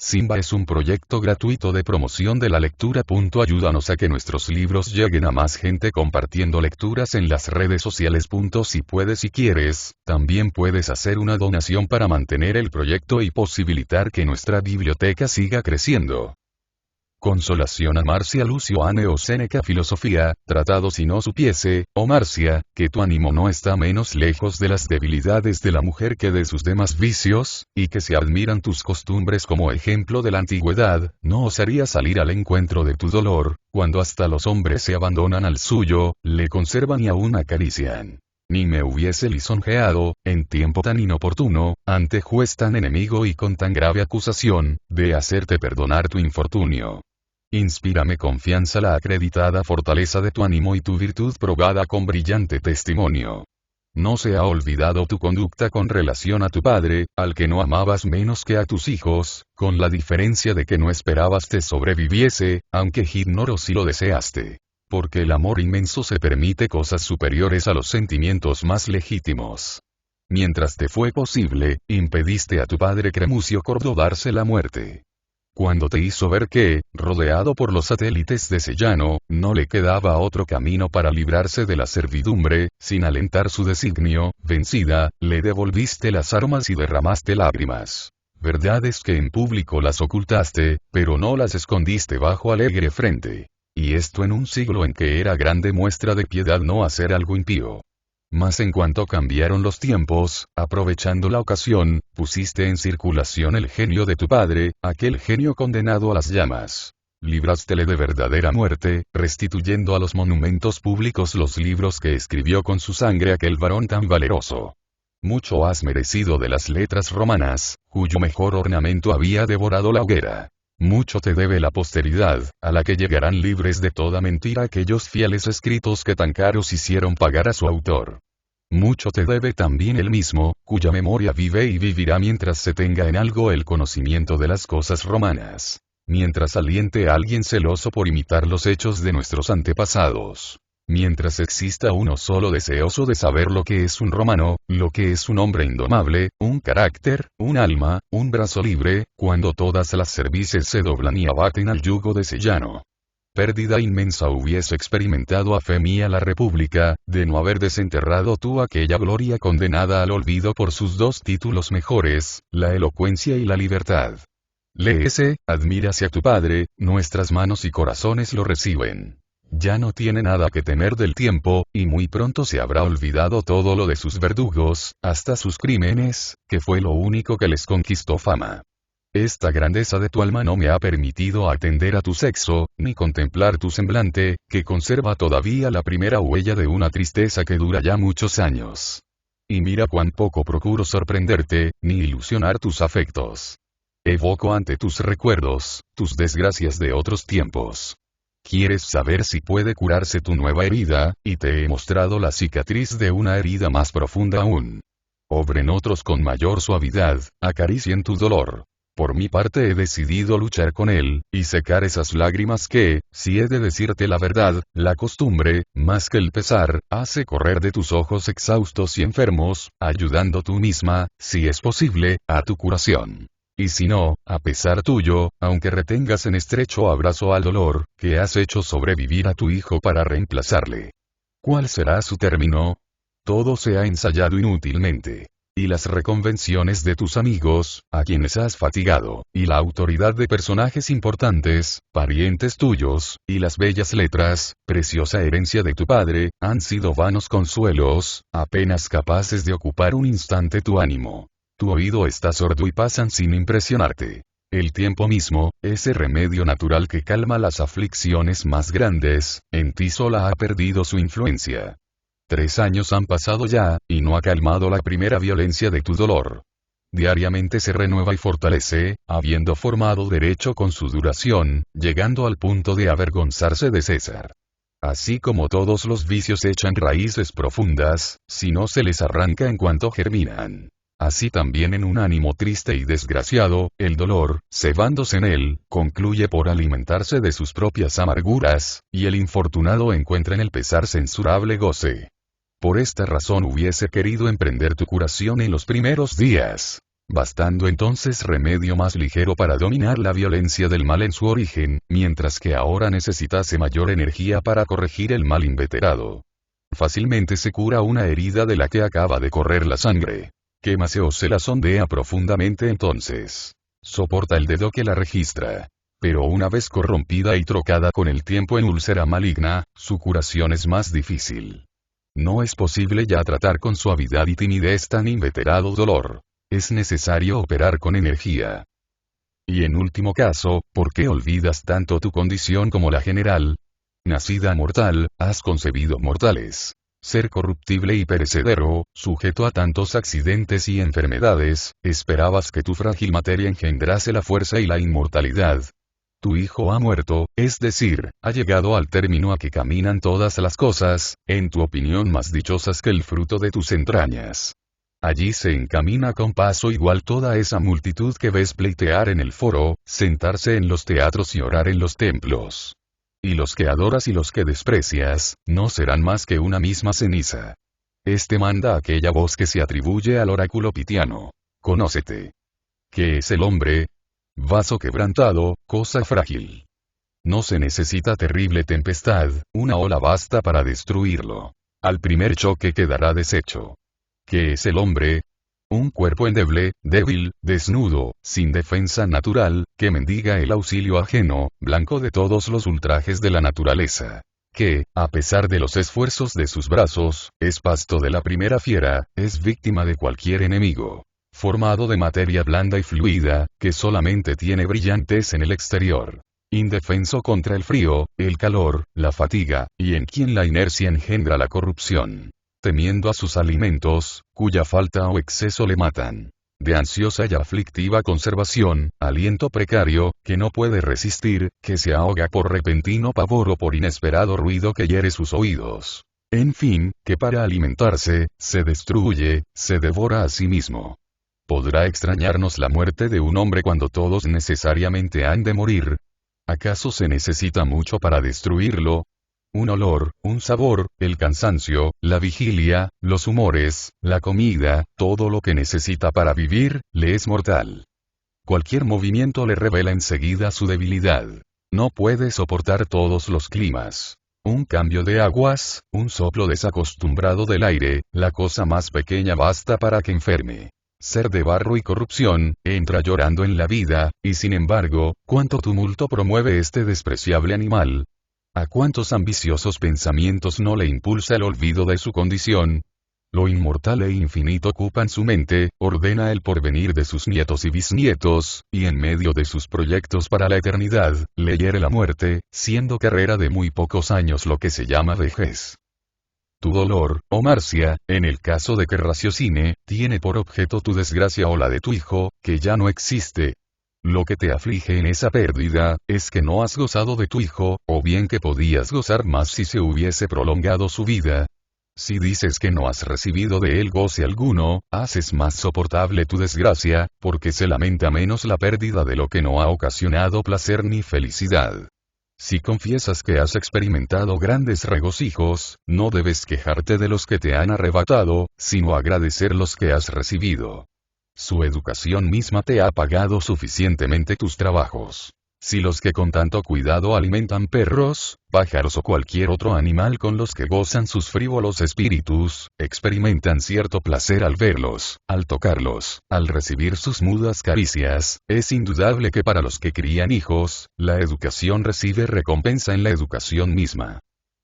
Simba es un proyecto gratuito de promoción de la lectura. Ayúdanos a que nuestros libros lleguen a más gente compartiendo lecturas en las redes sociales. Si puedes y quieres, también puedes hacer una donación para mantener el proyecto y posibilitar que nuestra biblioteca siga creciendo. Consolación a Marcia Lucio Aneo Séneca. Filosofía, tratado si no supiese, oh Marcia, que tu ánimo no está menos lejos de las debilidades de la mujer que de sus demás vicios, y que si admiran tus costumbres como ejemplo de la antigüedad, no osaría salir al encuentro de tu dolor, cuando hasta los hombres se abandonan al suyo, le conservan y aún acarician. Ni me hubiese lisonjeado, en tiempo tan inoportuno, ante juez tan enemigo y con tan grave acusación, de hacerte perdonar tu infortunio. Inspírame confianza la acreditada fortaleza de tu ánimo y tu virtud probada con brillante testimonio. No se ha olvidado tu conducta con relación a tu padre, al que no amabas menos que a tus hijos, con la diferencia de que no esperabas te sobreviviese, aunque ignoro si lo deseaste. Porque el amor inmenso se permite cosas superiores a los sentimientos más legítimos. Mientras te fue posible, impediste a tu padre Cremusio Cordo darse la muerte. Cuando te hizo ver que, rodeado por los satélites de Sellano, no le quedaba otro camino para librarse de la servidumbre, sin alentar su designio, vencida, le devolviste las armas y derramaste lágrimas. Verdad es que en público las ocultaste, pero no las escondiste bajo alegre frente. Y esto en un siglo en que era grande muestra de piedad no hacer algo impío. Mas en cuanto cambiaron los tiempos, aprovechando la ocasión, pusiste en circulación el genio de tu padre, aquel genio condenado a las llamas. Librástele de verdadera muerte, restituyendo a los monumentos públicos los libros que escribió con su sangre aquel varón tan valeroso. Mucho has merecido de las letras romanas, cuyo mejor ornamento había devorado la hoguera. Mucho te debe la posteridad, a la que llegarán libres de toda mentira aquellos fieles escritos que tan caros hicieron pagar a su autor. Mucho te debe también él mismo, cuya memoria vive y vivirá mientras se tenga en algo el conocimiento de las cosas romanas. Mientras aliente a alguien celoso por imitar los hechos de nuestros antepasados. Mientras exista uno solo deseoso de saber lo que es un romano, lo que es un hombre indomable, un carácter, un alma, un brazo libre, cuando todas las cervices se doblan y abaten al yugo de Sellano. Pérdida inmensa hubiese experimentado a fe mía la república, de no haber desenterrado tú aquella gloria condenada al olvido por sus dos títulos mejores, la elocuencia y la libertad. Léese, admira hacia tu padre, nuestras manos y corazones lo reciben. Ya no tiene nada que temer del tiempo, y muy pronto se habrá olvidado todo lo de sus verdugos, hasta sus crímenes, que fue lo único que les conquistó fama. Esta grandeza de tu alma no me ha permitido atender a tu sexo, ni contemplar tu semblante, que conserva todavía la primera huella de una tristeza que dura ya muchos años. Y mira cuán poco procuro sorprenderte, ni ilusionar tus afectos. Evoco ante tus recuerdos, tus desgracias de otros tiempos. ¿Quieres saber si puede curarse tu nueva herida? Y te he mostrado la cicatriz de una herida más profunda aún. Obren otros con mayor suavidad, acaricien tu dolor. Por mi parte he decidido luchar con él, y secar esas lágrimas que, si he de decirte la verdad, la costumbre, más que el pesar, hace correr de tus ojos exhaustos y enfermos, ayudando tú misma, si es posible, a tu curación. Y si no, a pesar tuyo, aunque retengas en estrecho abrazo al dolor, que has hecho sobrevivir a tu hijo para reemplazarle. ¿Cuál será su término? Todo se ha ensayado inútilmente. Y las reconvenciones de tus amigos, a quienes has fatigado, y la autoridad de personajes importantes, parientes tuyos, y las bellas letras, preciosa herencia de tu padre, han sido vanos consuelos, apenas capaces de ocupar un instante tu ánimo. Tu oído está sordo y pasan sin impresionarte. El tiempo mismo, ese remedio natural que calma las aflicciones más grandes, en ti sola ha perdido su influencia. 3 años han pasado ya, y no ha calmado la primera violencia de tu dolor. Diariamente se renueva y fortalece, habiendo formado derecho con su duración, llegando al punto de avergonzarse de César. Así como todos los vicios echan raíces profundas, si no se les arranca en cuanto germinan. Así también en un ánimo triste y desgraciado, el dolor, cebándose en él, concluye por alimentarse de sus propias amarguras, y el infortunado encuentra en el pesar censurable goce. Por esta razón hubiese querido emprender tu curación en los primeros días. bastando entonces remedio más ligero para dominar la violencia del mal en su origen, mientras que ahora necesitase mayor energía para corregir el mal inveterado. Fácilmente se cura una herida de la que acaba de correr la sangre. Quémase o se la sondea profundamente entonces. Soporta el dedo que la registra. Pero una vez corrompida y trocada con el tiempo en úlcera maligna, su curación es más difícil. No es posible ya tratar con suavidad y timidez tan inveterado dolor. Es necesario operar con energía. Y en último caso, ¿por qué olvidas tanto tu condición como la general? Nacida mortal, has concebido mortales. Ser corruptible y perecedero, sujeto a tantos accidentes y enfermedades, esperabas que tu frágil materia engendrase la fuerza y la inmortalidad. Tu hijo ha muerto, es decir, ha llegado al término a que caminan todas las cosas, en tu opinión más dichosas que el fruto de tus entrañas. Allí se encamina con paso igual toda esa multitud que ves pleitear en el foro, sentarse en los teatros y orar en los templos. Y los que adoras y los que desprecias, no serán más que una misma ceniza. Este manda aquella voz que se atribuye al oráculo pitiano. Conócete. ¿Qué es el hombre? Vaso quebrantado, cosa frágil. No se necesita terrible tempestad, una ola basta para destruirlo. Al primer choque quedará deshecho. ¿Qué es el hombre? Un cuerpo endeble, débil, desnudo, sin defensa natural, que mendiga el auxilio ajeno, blanco de todos los ultrajes de la naturaleza. Que, a pesar de los esfuerzos de sus brazos, es pasto de la primera fiera, es víctima de cualquier enemigo. Formado de materia blanda y fluida, que solamente tiene brillantez en el exterior. Indefenso contra el frío, el calor, la fatiga, y en quien la inercia engendra la corrupción. Temiendo a sus alimentos, cuya falta o exceso le matan. De ansiosa y aflictiva conservación, aliento precario, que no puede resistir, que se ahoga por repentino pavor o por inesperado ruido que hiere sus oídos. En fin, que para alimentarse, se destruye, se devora a sí mismo. ¿Podrá extrañarnos la muerte de un hombre cuando todos necesariamente han de morir? ¿Acaso se necesita mucho para destruirlo? Un olor, un sabor, el cansancio, la vigilia, los humores, la comida, todo lo que necesita para vivir, le es mortal. Cualquier movimiento le revela enseguida su debilidad. No puede soportar todos los climas. Un cambio de aguas, un soplo desacostumbrado del aire, la cosa más pequeña basta para que enferme. Ser de barro y corrupción, entra llorando en la vida, y sin embargo, ¿cuánto tumulto promueve este despreciable animal? ¿A cuántos ambiciosos pensamientos no le impulsa el olvido de su condición? Lo inmortal e infinito ocupan su mente, ordena el porvenir de sus nietos y bisnietos, y en medio de sus proyectos para la eternidad, le hiere la muerte, siendo carrera de muy pocos años lo que se llama vejez. Tu dolor, oh Marcia, en el caso de que raciocine, tiene por objeto tu desgracia o la de tu hijo, que ya no existe. Lo que te aflige en esa pérdida, es que no has gozado de tu hijo, o bien que podías gozar más si se hubiese prolongado su vida. Si dices que no has recibido de él goce alguno, haces más soportable tu desgracia, porque se lamenta menos la pérdida de lo que no ha ocasionado placer ni felicidad. Si confiesas que has experimentado grandes regocijos, no debes quejarte de los que te han arrebatado, sino agradecer los que has recibido. Su educación misma te ha pagado suficientemente tus trabajos. Si los que con tanto cuidado alimentan perros, pájaros o cualquier otro animal con los que gozan sus frívolos espíritus, experimentan cierto placer al verlos, al tocarlos, al recibir sus mudas caricias, es indudable que para los que crían hijos, la educación recibe recompensa en la educación misma.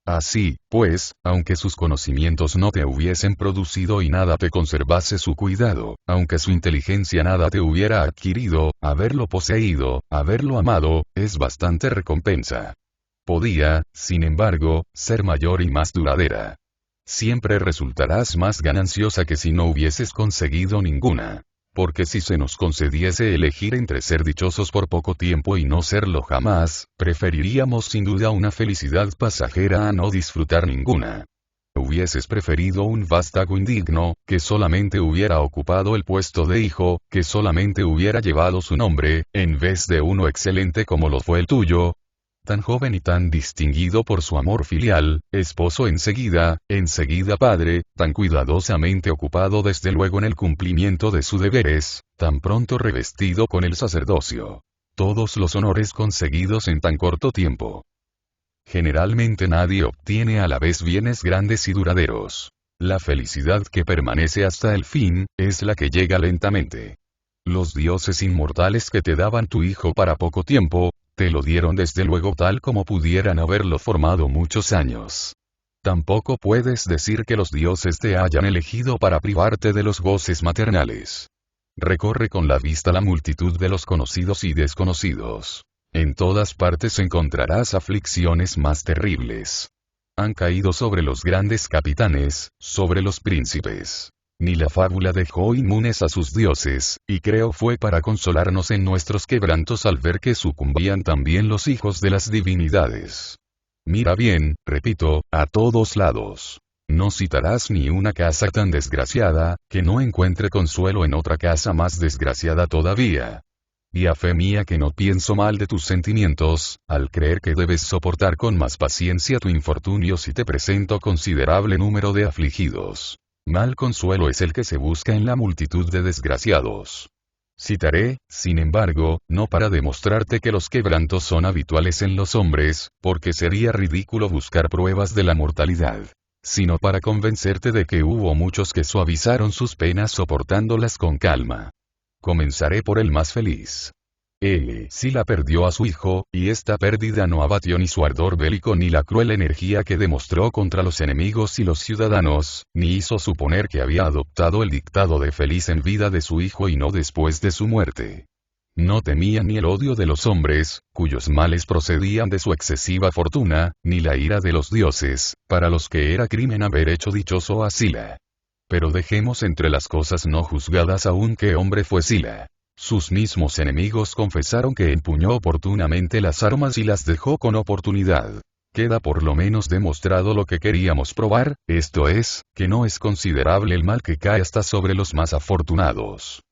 Así, pues, aunque sus conocimientos no te hubiesen producido y nada te conservase su cuidado, aunque su inteligencia nada te hubiera adquirido, haberlo poseído, haberlo amado, es bastante recompensa. Podía, sin embargo, ser mayor y más duradera. Siempre resultarás más gananciosa que si no hubieses conseguido ninguna. Porque si se nos concediese elegir entre ser dichosos por poco tiempo y no serlo jamás, preferiríamos sin duda una felicidad pasajera a no disfrutar ninguna. Hubieses preferido un vástago indigno, que solamente hubiera ocupado el puesto de hijo, que solamente hubiera llevado su nombre, en vez de uno excelente como lo fue el tuyo. tan joven y tan distinguido por su amor filial, esposo enseguida padre, tan cuidadosamente ocupado desde luego en el cumplimiento de sus deberes, tan pronto revestido con el sacerdocio. Todos los honores conseguidos en tan corto tiempo. Generalmente nadie obtiene a la vez bienes grandes y duraderos. La felicidad que permanece hasta el fin, es la que llega lentamente. Los dioses inmortales que te daban tu hijo para poco tiempo, te lo dieron desde luego tal como pudieran haberlo formado muchos años. Tampoco puedes decir que los dioses te hayan elegido para privarte de los goces maternales. Recorre con la vista la multitud de los conocidos y desconocidos. En todas partes encontrarás aflicciones más terribles. Han caído sobre los grandes capitanes, sobre los príncipes. Ni la fábula dejó inmunes a sus dioses, y creo fue para consolarnos en nuestros quebrantos al ver que sucumbían también los hijos de las divinidades. Mira bien, repito, a todos lados. No citarás ni una casa tan desgraciada, que no encuentre consuelo en otra casa más desgraciada todavía. Y a fe mía que no pienso mal de tus sentimientos, al creer que debes soportar con más paciencia tu infortunio si te presento considerable número de afligidos. Mal consuelo es el que se busca en la multitud de desgraciados. Citaré, sin embargo, no para demostrarte que los quebrantos son habituales en los hombres, porque sería ridículo buscar pruebas de la mortalidad, sino para convencerte de que hubo muchos que suavizaron sus penas soportándolas con calma. Comenzaré por el más feliz. Sila perdió a su hijo, y esta pérdida no abatió ni su ardor bélico ni la cruel energía que demostró contra los enemigos y los ciudadanos, ni hizo suponer que había adoptado el dictado de feliz en vida de su hijo y no después de su muerte. No temía ni el odio de los hombres, cuyos males procedían de su excesiva fortuna, ni la ira de los dioses, para los que era crimen haber hecho dichoso a Sila. Pero dejemos entre las cosas no juzgadas aún qué hombre fue Sila. Sus mismos enemigos confesaron que empuñó oportunamente las armas y las dejó con oportunidad. Queda por lo menos demostrado lo que queríamos probar, esto es, que no es considerable el mal que cae hasta sobre los más afortunados.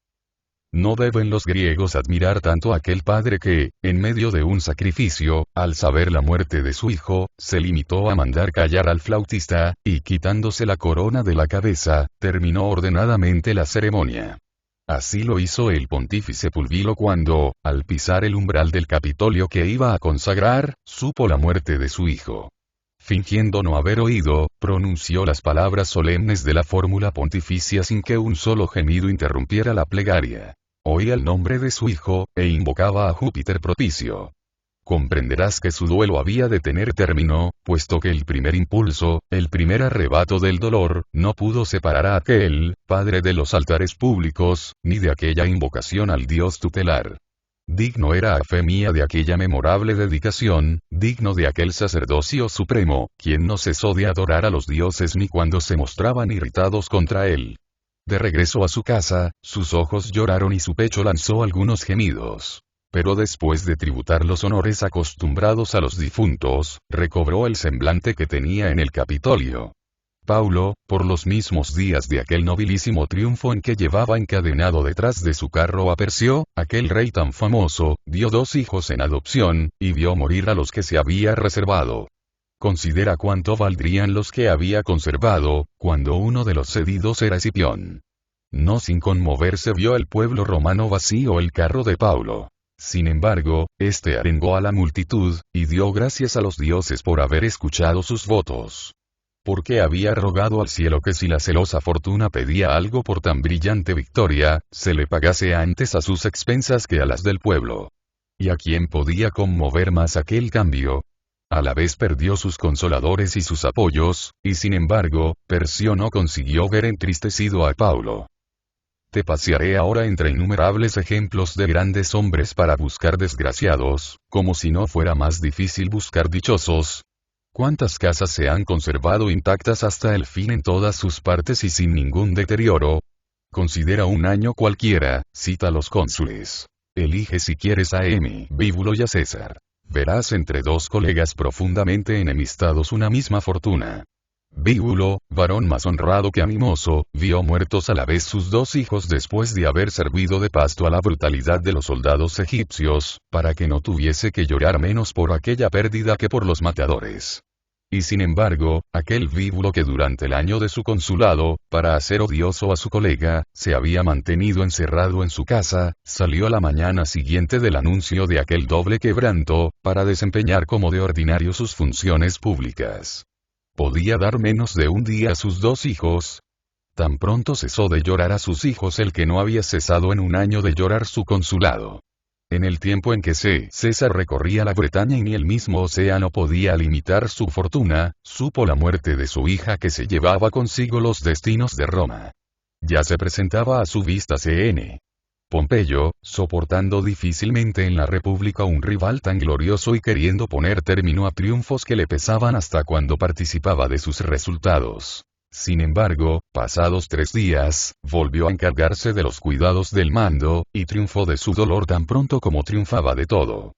No deben los griegos admirar tanto a aquel padre que, en medio de un sacrificio, al saber la muerte de su hijo, se limitó a mandar callar al flautista, y quitándose la corona de la cabeza, terminó ordenadamente la ceremonia. Así lo hizo el pontífice Pulvilo cuando, al pisar el umbral del Capitolio que iba a consagrar, supo la muerte de su hijo. Fingiendo no haber oído, pronunció las palabras solemnes de la fórmula pontificia sin que un solo gemido interrumpiera la plegaria. Oía el nombre de su hijo, e invocaba a Júpiter propicio. Comprenderás que su duelo había de tener término, puesto que el primer impulso, el primer arrebato del dolor, no pudo separar a aquel, padre de los altares públicos, ni de aquella invocación al Dios tutelar. Digno era a fe mía de aquella memorable dedicación, digno de aquel sacerdocio supremo, quien no cesó de adorar a los dioses ni cuando se mostraban irritados contra él. De regreso a su casa, sus ojos lloraron y su pecho lanzó algunos gemidos. Pero después de tributar los honores acostumbrados a los difuntos, recobró el semblante que tenía en el Capitolio. Paulo, por los mismos días de aquel nobilísimo triunfo en que llevaba encadenado detrás de su carro a Persio, aquel rey tan famoso, dio 2 hijos en adopción, y vio morir a los que se había reservado. Considera cuánto valdrían los que había conservado, cuando uno de los cedidos era Escipión. No sin conmoverse vio el pueblo romano vacío el carro de Paulo. Sin embargo, este arengó a la multitud, y dio gracias a los dioses por haber escuchado sus votos. Porque había rogado al cielo que si la celosa fortuna pedía algo por tan brillante victoria, se le pagase antes a sus expensas que a las del pueblo. ¿Y a quién podía conmover más aquel cambio? A la vez perdió sus consoladores y sus apoyos, y sin embargo, Persio no consiguió ver entristecido a Paulo. Te pasearé ahora entre innumerables ejemplos de grandes hombres para buscar desgraciados, como si no fuera más difícil buscar dichosos. ¿Cuántas casas se han conservado intactas hasta el fin en todas sus partes y sin ningún deterioro? Considera un año cualquiera, cita a los cónsules. Elige si quieres a Bíbulo y a César. Verás entre 2 colegas profundamente enemistados una misma fortuna. Bíbulo, varón más honrado que animoso, vio muertos a la vez sus 2 hijos después de haber servido de pasto a la brutalidad de los soldados egipcios, para que no tuviese que llorar menos por aquella pérdida que por los matadores. Y sin embargo, aquel Bíbulo que durante el año de su consulado, para hacer odioso a su colega, se había mantenido encerrado en su casa, salió a la mañana siguiente del anuncio de aquel doble quebranto, para desempeñar como de ordinario sus funciones públicas. ¿Podía dar menos de un día a sus 2 hijos? Tan pronto cesó de llorar a sus hijos el que no había cesado en un año de llorar su consulado. En el tiempo en que César recorría la Bretaña y ni el mismo océano podía limitar su fortuna, supo la muerte de su hija que se llevaba consigo los destinos de Roma. Ya se presentaba a su vista C.N. Pompeyo, soportando difícilmente en la República un rival tan glorioso y queriendo poner término a triunfos que le pesaban hasta cuando participaba de sus resultados. Sin embargo, pasados 3 días, volvió a encargarse de los cuidados del mando, y triunfó de su dolor tan pronto como triunfaba de todo.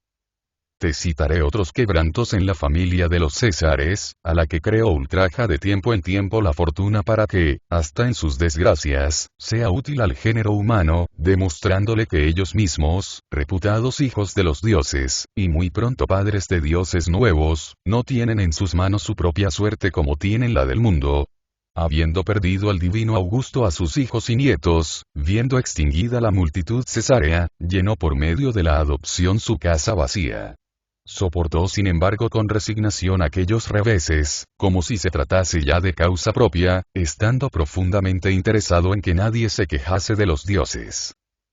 Te citaré otros quebrantos en la familia de los Césares, a la que creo ultraja de tiempo en tiempo la fortuna para que, hasta en sus desgracias, sea útil al género humano, demostrándole que ellos mismos, reputados hijos de los dioses, y muy pronto padres de dioses nuevos, no tienen en sus manos su propia suerte como tienen la del mundo. Habiendo perdido al divino Augusto a sus hijos y nietos, viendo extinguida la multitud cesárea, llenó por medio de la adopción su casa vacía. Soportó sin embargo con resignación aquellos reveses, como si se tratase ya de causa propia, estando profundamente interesado en que nadie se quejase de los dioses.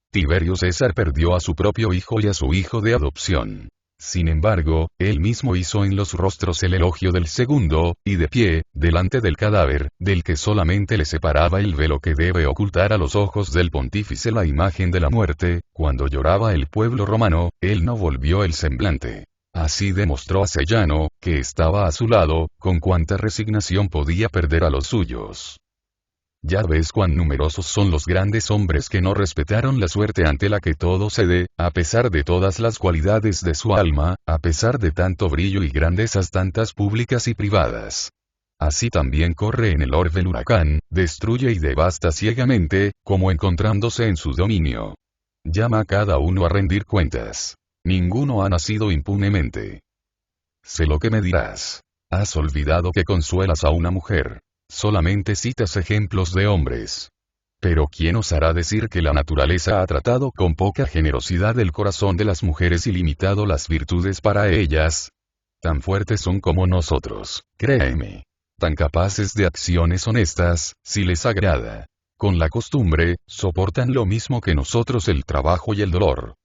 Tiberio César perdió a su propio hijo y a su hijo de adopción. Sin embargo, él mismo hizo en los rostros el elogio del segundo, y de pie, delante del cadáver, del que solamente le separaba el velo que debe ocultar a los ojos del pontífice la imagen de la muerte, cuando lloraba el pueblo romano, él no volvió el semblante. Así demostró a Sellano, que estaba a su lado, con cuánta resignación podía perder a los suyos. Ya ves cuán numerosos son los grandes hombres que no respetaron la suerte ante la que todo cede, a pesar de todas las cualidades de su alma, a pesar de tanto brillo y grandezas tantas públicas y privadas. Así también corre en el orbe el huracán, destruye y devasta ciegamente, como encontrándose en su dominio. Llama a cada uno a rendir cuentas. Ninguno ha nacido impunemente. Sé lo que me dirás. Has olvidado que consuelas a una mujer. Solamente citas ejemplos de hombres. Pero ¿quién osará decir que la naturaleza ha tratado con poca generosidad el corazón de las mujeres y limitado las virtudes para ellas? Tan fuertes son como nosotros, créeme. Tan capaces de acciones honestas, si les agrada. Con la costumbre, soportan lo mismo que nosotros el trabajo y el dolor.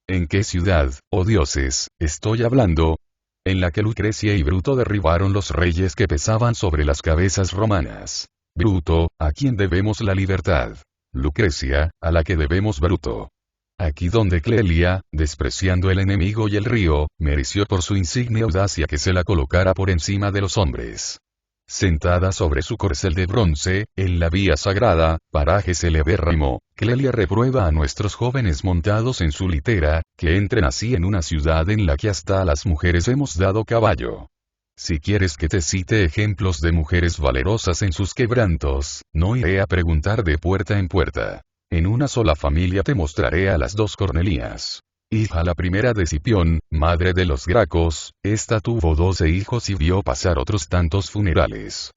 ¿En qué ciudad, oh dioses, estoy hablando? En la que Lucrecia y Bruto derribaron los reyes que pesaban sobre las cabezas romanas. Bruto, a quien debemos la libertad. Lucrecia, a la que debemos Bruto. Aquí donde Clelia, despreciando el enemigo y el río, mereció por su insigne audacia que se la colocara por encima de los hombres. Sentada sobre su corcel de bronce, en la vía sagrada, paraje celebérrimo, Clelia reprueba a nuestros jóvenes montados en su litera, que entren así en una ciudad en la que hasta a las mujeres hemos dado caballo. Si quieres que te cite ejemplos de mujeres valerosas en sus quebrantos, no iré a preguntar de puerta en puerta. En una sola familia te mostraré a las 2 Cornelias. Hija la primera de Cipión, madre de los Gracos, esta tuvo 12 hijos y vio pasar otros tantos funerales.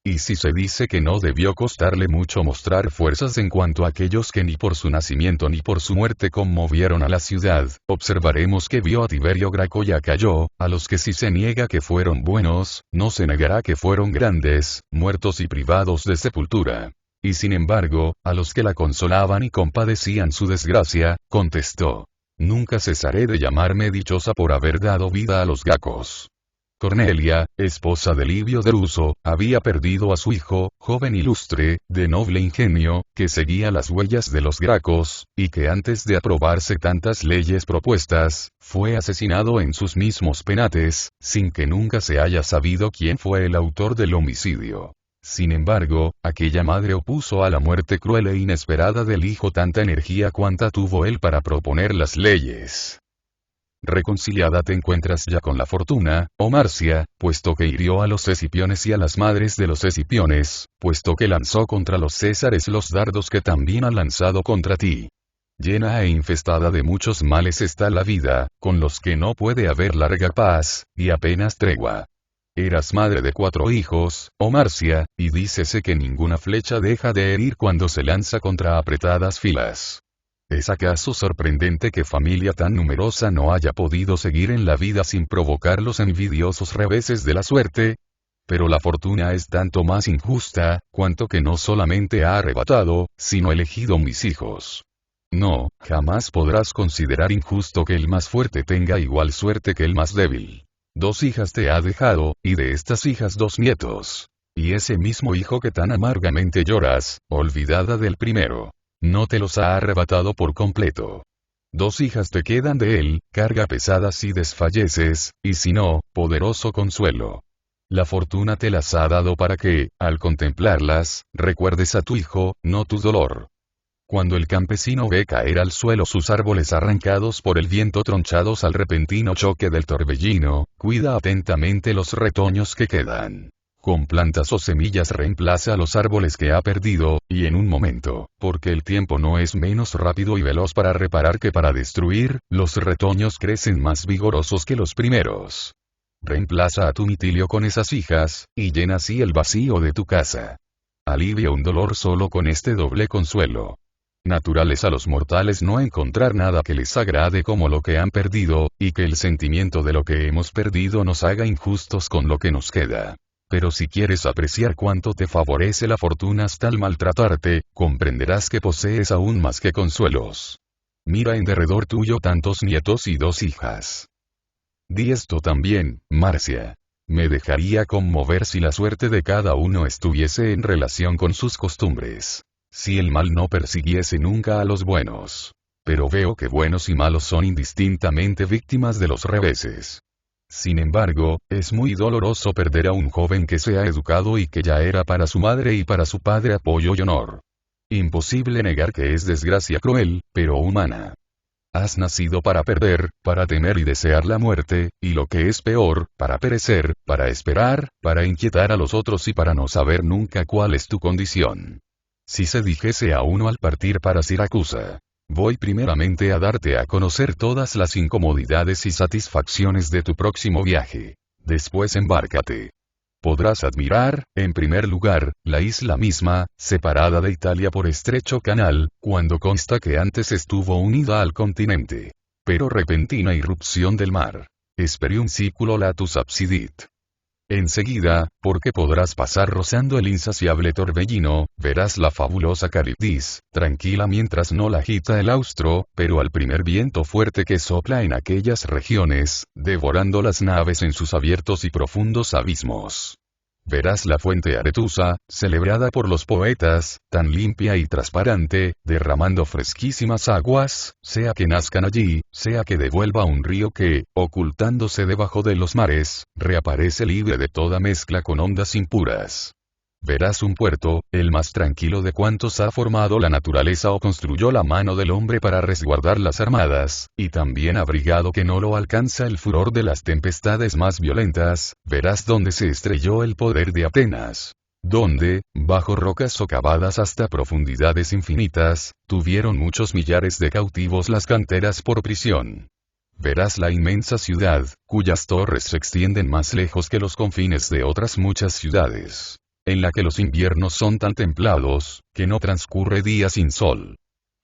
Y si se dice que no debió costarle mucho mostrar fuerzas en cuanto a aquellos que ni por su nacimiento ni por su muerte conmovieron a la ciudad, observaremos que vio a Tiberio Graco y a Cayo, a los que si se niega que fueron buenos, no se negará que fueron grandes, muertos y privados de sepultura. Y sin embargo, a los que la consolaban y compadecían su desgracia, contestó: nunca cesaré de llamarme dichosa por haber dado vida a los Gracos. Cornelia, esposa de Livio Druso, había perdido a su hijo, joven ilustre, de noble ingenio, que seguía las huellas de los Gracos, y que antes de aprobarse tantas leyes propuestas, fue asesinado en sus mismos penates, sin que nunca se haya sabido quién fue el autor del homicidio. Sin embargo, aquella madre opuso a la muerte cruel e inesperada del hijo tanta energía cuanta tuvo él para proponer las leyes. Reconciliada te encuentras ya con la fortuna, oh Marcia, puesto que hirió a los escipiones y a las madres de los escipiones, puesto que lanzó contra los césares los dardos que también han lanzado contra ti. Llena e infestada de muchos males está la vida, con los que no puede haber larga paz, y apenas tregua. Eras madre de 4 hijos, oh Marcia, y dícese que ninguna flecha deja de herir cuando se lanza contra apretadas filas. ¿Es acaso sorprendente que familia tan numerosa no haya podido seguir en la vida sin provocar los envidiosos reveses de la suerte? Pero la fortuna es tanto más injusta, cuanto que no solamente ha arrebatado, sino elegido mis hijos. No, jamás podrás considerar injusto que el más fuerte tenga igual suerte que el más débil. 2 hijas te ha dejado, y de estas hijas 2 nietos. Y ese mismo hijo que tan amargamente lloras, olvidada del primero, no te los ha arrebatado por completo. 2 hijas te quedan de él, carga pesada si desfalleces, y si no, poderoso consuelo. La fortuna te las ha dado para que, al contemplarlas, recuerdes a tu hijo, no tu dolor. Cuando el campesino ve caer al suelo sus árboles arrancados por el viento tronchados al repentino choque del torbellino, cuida atentamente los retoños que quedan. Con plantas o semillas reemplaza los árboles que ha perdido, y en un momento, porque el tiempo no es menos rápido y veloz para reparar que para destruir, los retoños crecen más vigorosos que los primeros. Reemplaza a tu mitilio con esas hijas, y llena así el vacío de tu casa. Alivia un dolor solo con este doble consuelo. Natural es a los mortales no encontrar nada que les agrade como lo que han perdido, y que el sentimiento de lo que hemos perdido nos haga injustos con lo que nos queda. Pero si quieres apreciar cuánto te favorece la fortuna hasta al maltratarte, comprenderás que posees aún más que consuelos. Mira en derredor tuyo tantos nietos y 2 hijas. Di esto también, Marcia. Me dejaría conmover si la suerte de cada uno estuviese en relación con sus costumbres. Si el mal no persiguiese nunca a los buenos. Pero veo que buenos y malos son indistintamente víctimas de los reveses. Sin embargo, es muy doloroso perder a un joven que se ha educado y que ya era para su madre y para su padre apoyo y honor. Imposible negar que es desgracia cruel, pero humana. Has nacido para perder, para temer y desear la muerte, y lo que es peor, para perecer, para esperar, para inquietar a los otros y para no saber nunca cuál es tu condición. Si se dijese a uno al partir para Siracusa: voy primeramente a darte a conocer todas las incomodidades y satisfacciones de tu próximo viaje. Después embárcate. Podrás admirar, en primer lugar, la isla misma, separada de Italia por estrecho canal, cuando consta que antes estuvo unida al continente. Pero repentina irrupción del mar. Esperium siculo latus absidit. Enseguida, porque podrás pasar rozando el insaciable torbellino, verás la fabulosa Caribdis, tranquila mientras no la agita el austro, pero al primer viento fuerte que sopla en aquellas regiones, devorando las naves en sus abiertos y profundos abismos. Verás la fuente Aretusa, celebrada por los poetas, tan limpia y transparente, derramando fresquísimas aguas, sea que nazcan allí, sea que devuelva un río que, ocultándose debajo de los mares, reaparece libre de toda mezcla con ondas impuras. Verás un puerto, el más tranquilo de cuantos ha formado la naturaleza o construyó la mano del hombre para resguardar las armadas, y también abrigado que no lo alcanza el furor de las tempestades más violentas. Verás donde se estrelló el poder de Atenas. Donde, bajo rocas socavadas hasta profundidades infinitas, tuvieron muchos millares de cautivos las canteras por prisión. Verás la inmensa ciudad, cuyas torres se extienden más lejos que los confines de otras muchas ciudades. En la que los inviernos son tan templados, que no transcurre día sin sol.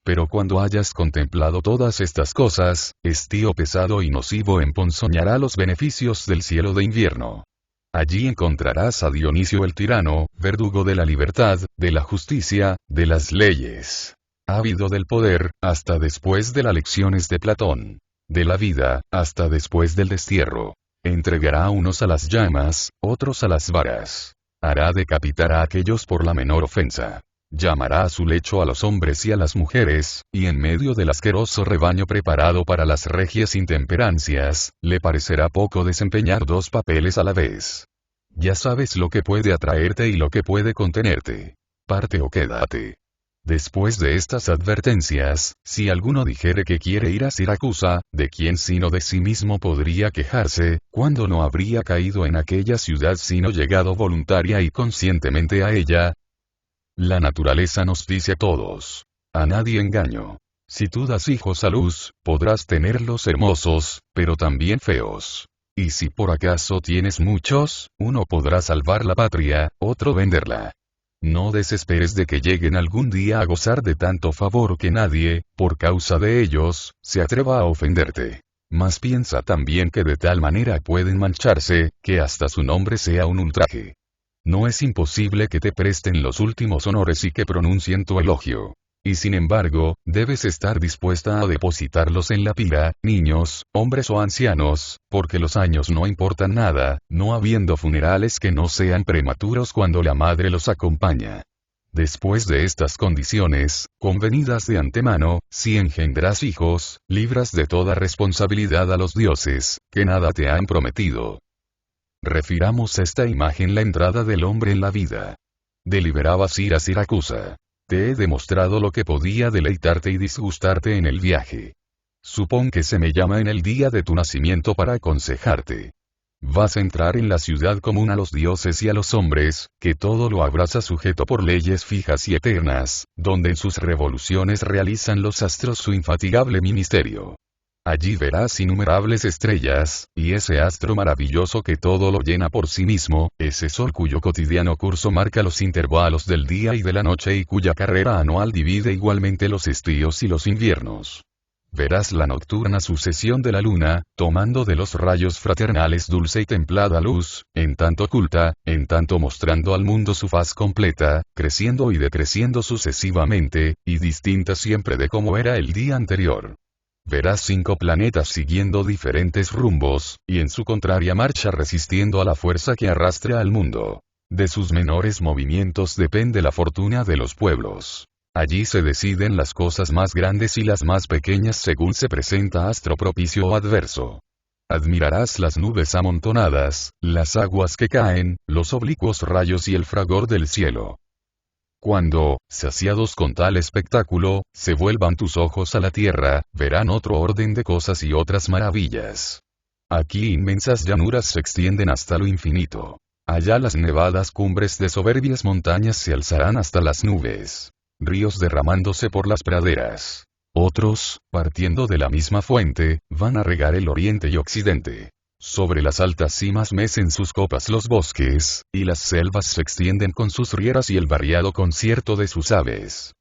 Pero cuando hayas contemplado todas estas cosas, estío pesado y nocivo emponzoñará los beneficios del cielo de invierno. Allí encontrarás a Dionisio el tirano, verdugo de la libertad, de la justicia, de las leyes. Ávido del poder, hasta después de las lecciones de Platón. De la vida, hasta después del destierro. Entregará a unos a las llamas, otros a las varas. Hará decapitar a aquellos por la menor ofensa. Llamará a su lecho a los hombres y a las mujeres, y en medio del asqueroso rebaño preparado para las regias intemperancias, le parecerá poco desempeñar 2 papeles a la vez. Ya sabes lo que puede atraerte y lo que puede contenerte. Parte o quédate. Después de estas advertencias, si alguno dijere que quiere ir a Siracusa, ¿de quién sino de sí mismo podría quejarse, cuando no habría caído en aquella ciudad sino llegado voluntaria y conscientemente a ella? La naturaleza nos dice a todos. A nadie engaño. Si tú das hijos a luz, podrás tenerlos hermosos, pero también feos. Y si por acaso tienes muchos, uno podrá salvar la patria, otro venderla. No desesperes de que lleguen algún día a gozar de tanto favor que nadie, por causa de ellos, se atreva a ofenderte. Mas piensa también que de tal manera pueden mancharse, que hasta su nombre sea un ultraje. No es imposible que te presten los últimos honores y que pronuncien tu elogio. Y sin embargo, debes estar dispuesta a depositarlos en la pira, niños, hombres o ancianos, porque los años no importan nada, no habiendo funerales que no sean prematuros cuando la madre los acompaña. Después de estas condiciones, convenidas de antemano, si engendras hijos, libras de toda responsabilidad a los dioses, que nada te han prometido. Refiramos esta imagen la entrada del hombre en la vida. Deliberabas ir a Siracusa. Te he demostrado lo que podía deleitarte y disgustarte en el viaje. Supón que se me llama en el día de tu nacimiento para aconsejarte. Vas a entrar en la ciudad común a los dioses y a los hombres, que todo lo abraza sujeto por leyes fijas y eternas, donde en sus revoluciones realizan los astros su infatigable ministerio. Allí verás innumerables estrellas, y ese astro maravilloso que todo lo llena por sí mismo, ese sol cuyo cotidiano curso marca los intervalos del día y de la noche y cuya carrera anual divide igualmente los estíos y los inviernos. Verás la nocturna sucesión de la luna, tomando de los rayos fraternales dulce y templada luz, en tanto oculta, en tanto mostrando al mundo su faz completa, creciendo y decreciendo sucesivamente, y distinta siempre de cómo era el día anterior. Verás 5 planetas siguiendo diferentes rumbos, y en su contraria marcha resistiendo a la fuerza que arrastra al mundo. De sus menores movimientos depende la fortuna de los pueblos. Allí se deciden las cosas más grandes y las más pequeñas según se presenta astro propicio o adverso. Admirarás las nubes amontonadas, las aguas que caen, los oblicuos rayos y el fragor del cielo. Cuando, saciados con tal espectáculo, se vuelvan tus ojos a la tierra, verán otro orden de cosas y otras maravillas. Aquí inmensas llanuras se extienden hasta lo infinito. Allá las nevadas cumbres de soberbias montañas se alzarán hasta las nubes. Ríos derramándose por las praderas. Otros, partiendo de la misma fuente, van a regar el oriente y occidente. Sobre las altas cimas mecen sus copas los bosques, y las selvas se extienden con sus rieras y el variado concierto de sus aves.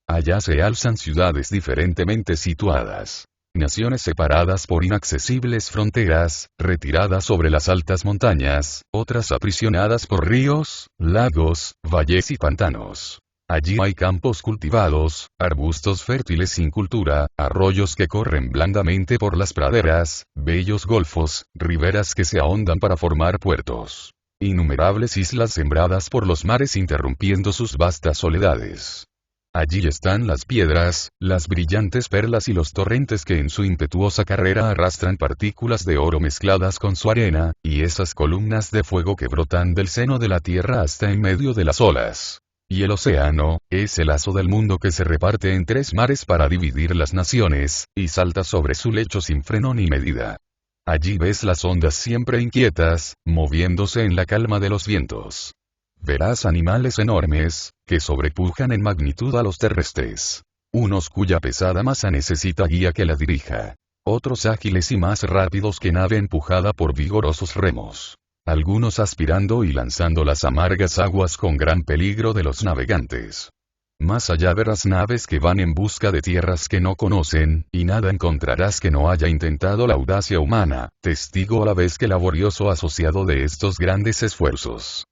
Allá se alzan ciudades diferentemente situadas. Naciones separadas por inaccesibles fronteras, retiradas sobre las altas montañas, otras aprisionadas por ríos, lagos, valles y pantanos. Allí hay campos cultivados, arbustos fértiles sin cultura, arroyos que corren blandamente por las praderas, bellos golfos, riberas que se ahondan para formar puertos. Innumerables islas sembradas por los mares interrumpiendo sus vastas soledades. Allí están las piedras, las brillantes perlas y los torrentes que en su impetuosa carrera arrastran partículas de oro mezcladas con su arena, y esas columnas de fuego que brotan del seno de la tierra hasta en medio de las olas. Y el océano, es el lazo del mundo que se reparte en 3 mares para dividir las naciones, y salta sobre su lecho sin freno ni medida. Allí ves las ondas siempre inquietas, moviéndose en la calma de los vientos. Verás animales enormes, que sobrepujan en magnitud a los terrestres. Unos cuya pesada masa necesita guía que la dirija. Otros ágiles y más rápidos que nave empujada por vigorosos remos. Algunos aspirando y lanzando las amargas aguas con gran peligro de los navegantes. Más allá verás naves que van en busca de tierras que no conocen, y nada encontrarás que no haya intentado la audacia humana, testigo a la vez que laborioso asociado de estos grandes esfuerzos.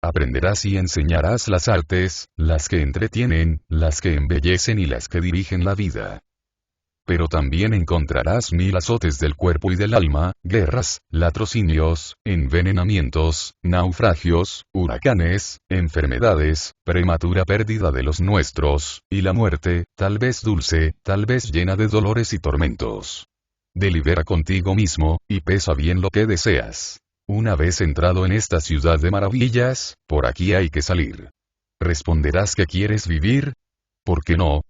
Aprenderás y enseñarás las artes, las que entretienen, las que embellecen y las que dirigen la vida. Pero también encontrarás 1000 azotes del cuerpo y del alma, guerras, latrocinios, envenenamientos, naufragios, huracanes, enfermedades, prematura pérdida de los nuestros, y la muerte, tal vez dulce, tal vez llena de dolores y tormentos. Delibera contigo mismo, y pesa bien lo que deseas. Una vez entrado en esta ciudad de maravillas, por aquí hay que salir. ¿Responderás que quieres vivir? ¿Por qué no?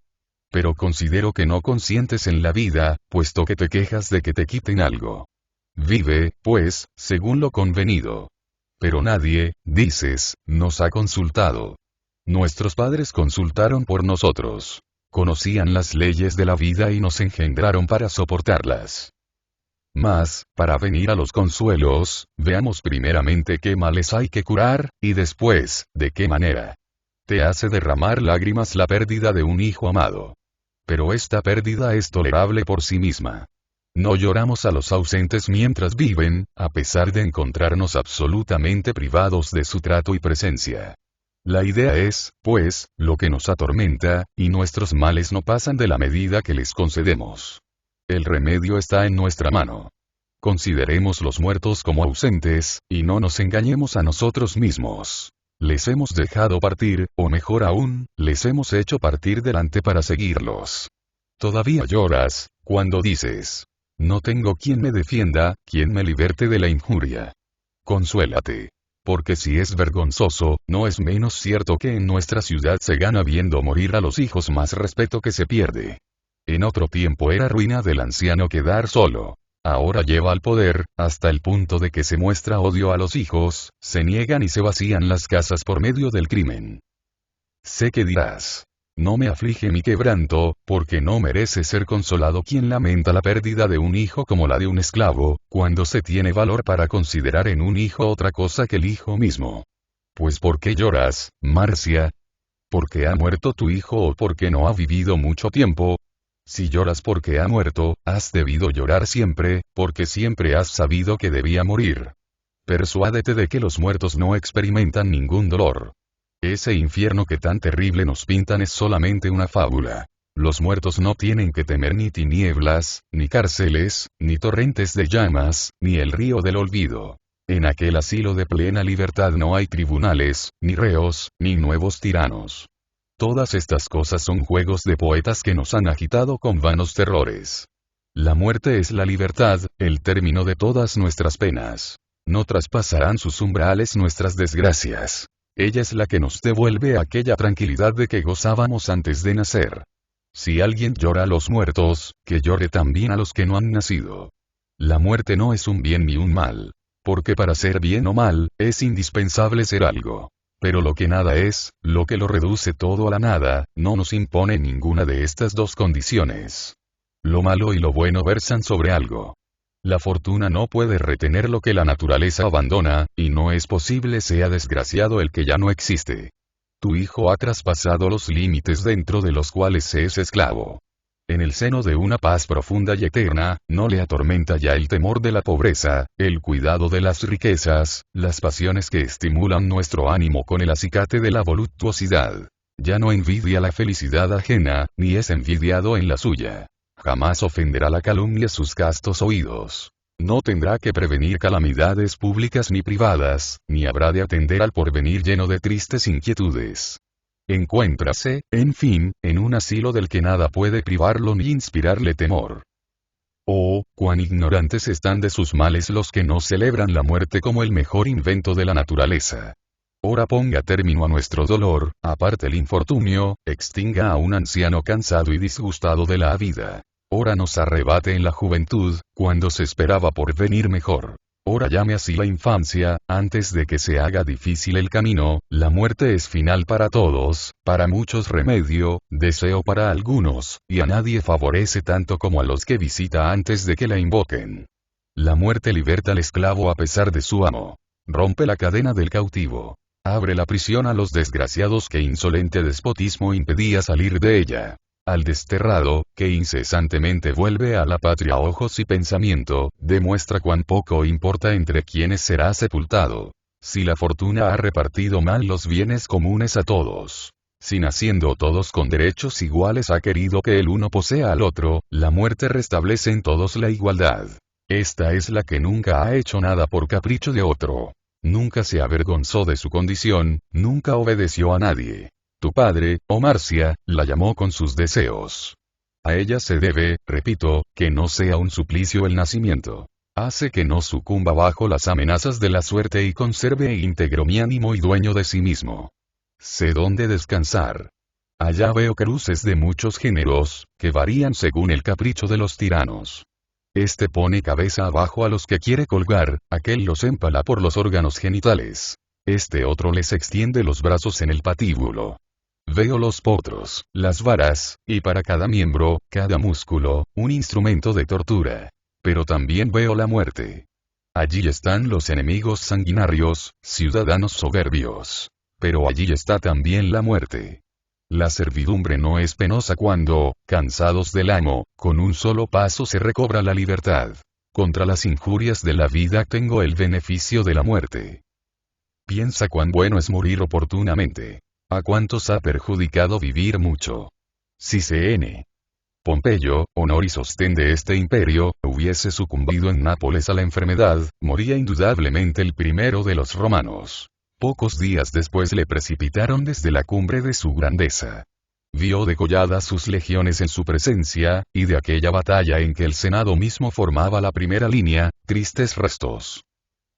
Pero considero que no consientes en la vida, puesto que te quejas de que te quiten algo. Vive, pues, según lo convenido. Pero nadie, dices, nos ha consultado. Nuestros padres consultaron por nosotros. Conocían las leyes de la vida y nos engendraron para soportarlas. Mas, para venir a los consuelos, veamos primeramente qué males hay que curar, y después, de qué manera. Te hace derramar lágrimas la pérdida de un hijo amado. Pero esta pérdida es tolerable por sí misma. No lloramos a los ausentes mientras viven, a pesar de encontrarnos absolutamente privados de su trato y presencia. La idea es, pues, lo que nos atormenta, y nuestros males no pasan de la medida que les concedemos. El remedio está en nuestra mano. Consideremos los muertos como ausentes, y no nos engañemos a nosotros mismos. Les hemos dejado partir, o mejor aún, les hemos hecho partir delante para seguirlos. Todavía lloras, cuando dices, no tengo quien me defienda, quien me liberte de la injuria. Consuélate. Porque si es vergonzoso, no es menos cierto que en nuestra ciudad se gana viendo morir a los hijos más respeto que se pierde. En otro tiempo era ruina del anciano quedar solo. Ahora lleva al poder, hasta el punto de que se muestra odio a los hijos, se niegan y se vacían las casas por medio del crimen. Sé que dirás. No me aflige mi quebranto, porque no merece ser consolado quien lamenta la pérdida de un hijo como la de un esclavo, cuando se tiene valor para considerar en un hijo otra cosa que el hijo mismo. Pues ¿por qué lloras, Marcia? ¿Porque ha muerto tu hijo o porque no ha vivido mucho tiempo? Si lloras porque ha muerto, has debido llorar siempre, porque siempre has sabido que debía morir. Persuádete de que los muertos no experimentan ningún dolor. Ese infierno que tan terrible nos pintan es solamente una fábula. Los muertos no tienen que temer ni tinieblas, ni cárceles, ni torrentes de llamas, ni el río del olvido. En aquel asilo de plena libertad no hay tribunales, ni reos, ni nuevos tiranos. Todas estas cosas son juegos de poetas que nos han agitado con vanos terrores. La muerte es la libertad, el término de todas nuestras penas. No traspasarán sus umbrales nuestras desgracias. Ella es la que nos devuelve aquella tranquilidad de que gozábamos antes de nacer. Si alguien llora a los muertos, que llore también a los que no han nacido. La muerte no es un bien ni un mal. Porque para ser bien o mal, es indispensable ser algo. Pero lo que nada es, lo que lo reduce todo a la nada, no nos impone ninguna de estas dos condiciones. Lo malo y lo bueno versan sobre algo. La fortuna no puede retener lo que la naturaleza abandona, y no es posible sea desgraciado el que ya no existe. Tu hijo ha traspasado los límites dentro de los cuales se es esclavo. En el seno de una paz profunda y eterna, no le atormenta ya el temor de la pobreza, el cuidado de las riquezas, las pasiones que estimulan nuestro ánimo con el acicate de la voluptuosidad. Ya no envidia la felicidad ajena, ni es envidiado en la suya. Jamás ofenderá la calumnia sus castos oídos. No tendrá que prevenir calamidades públicas ni privadas, ni habrá de atender al porvenir lleno de tristes inquietudes. Encuéntrase, en fin, en un asilo del que nada puede privarlo ni inspirarle temor. Oh, cuán ignorantes están de sus males los que no celebran la muerte como el mejor invento de la naturaleza. Ora ponga término a nuestro dolor, aparte el infortunio, extinga a un anciano cansado y disgustado de la vida. Ora nos arrebate en la juventud, cuando se esperaba por venir mejor. Ora llame así la infancia, antes de que se haga difícil el camino. La muerte es final para todos, para muchos remedio, deseo para algunos, y a nadie favorece tanto como a los que visita antes de que la invoquen. La muerte liberta al esclavo a pesar de su amo. Rompe la cadena del cautivo. Abre la prisión a los desgraciados que insolente despotismo impedía salir de ella. Al desterrado, que incesantemente vuelve a la patria ojos y pensamiento, demuestra cuán poco importa entre quienes será sepultado. Si la fortuna ha repartido mal los bienes comunes a todos. Si naciendo todos con derechos iguales ha querido que el uno posea al otro, la muerte restablece en todos la igualdad. Esta es la que nunca ha hecho nada por capricho de otro. Nunca se avergonzó de su condición, nunca obedeció a nadie. Tu padre, oh Marcia, la llamó con sus deseos. A ella se debe, repito, que no sea un suplicio el nacimiento. Hace que no sucumba bajo las amenazas de la suerte y conserve íntegro mi ánimo y dueño de sí mismo. Sé dónde descansar. Allá veo cruces de muchos géneros, que varían según el capricho de los tiranos. Este pone cabeza abajo a los que quiere colgar, aquel los empala por los órganos genitales. Este otro les extiende los brazos en el patíbulo. Veo los potros, las varas, y para cada miembro, cada músculo, un instrumento de tortura. Pero también veo la muerte. Allí están los enemigos sanguinarios, ciudadanos soberbios. Pero allí está también la muerte. La servidumbre no es penosa cuando, cansados del amo, con un solo paso se recobra la libertad. Contra las injurias de la vida tengo el beneficio de la muerte. Piensa cuán bueno es morir oportunamente. ¿A cuántos ha perjudicado vivir mucho? Si C.N. Pompeyo, honor y sostén de este imperio, hubiese sucumbido en Nápoles a la enfermedad, moría indudablemente el primero de los romanos. Pocos días después le precipitaron desde la cumbre de su grandeza. Vio degolladas sus legiones en su presencia, y de aquella batalla en que el Senado mismo formaba la primera línea, tristes restos.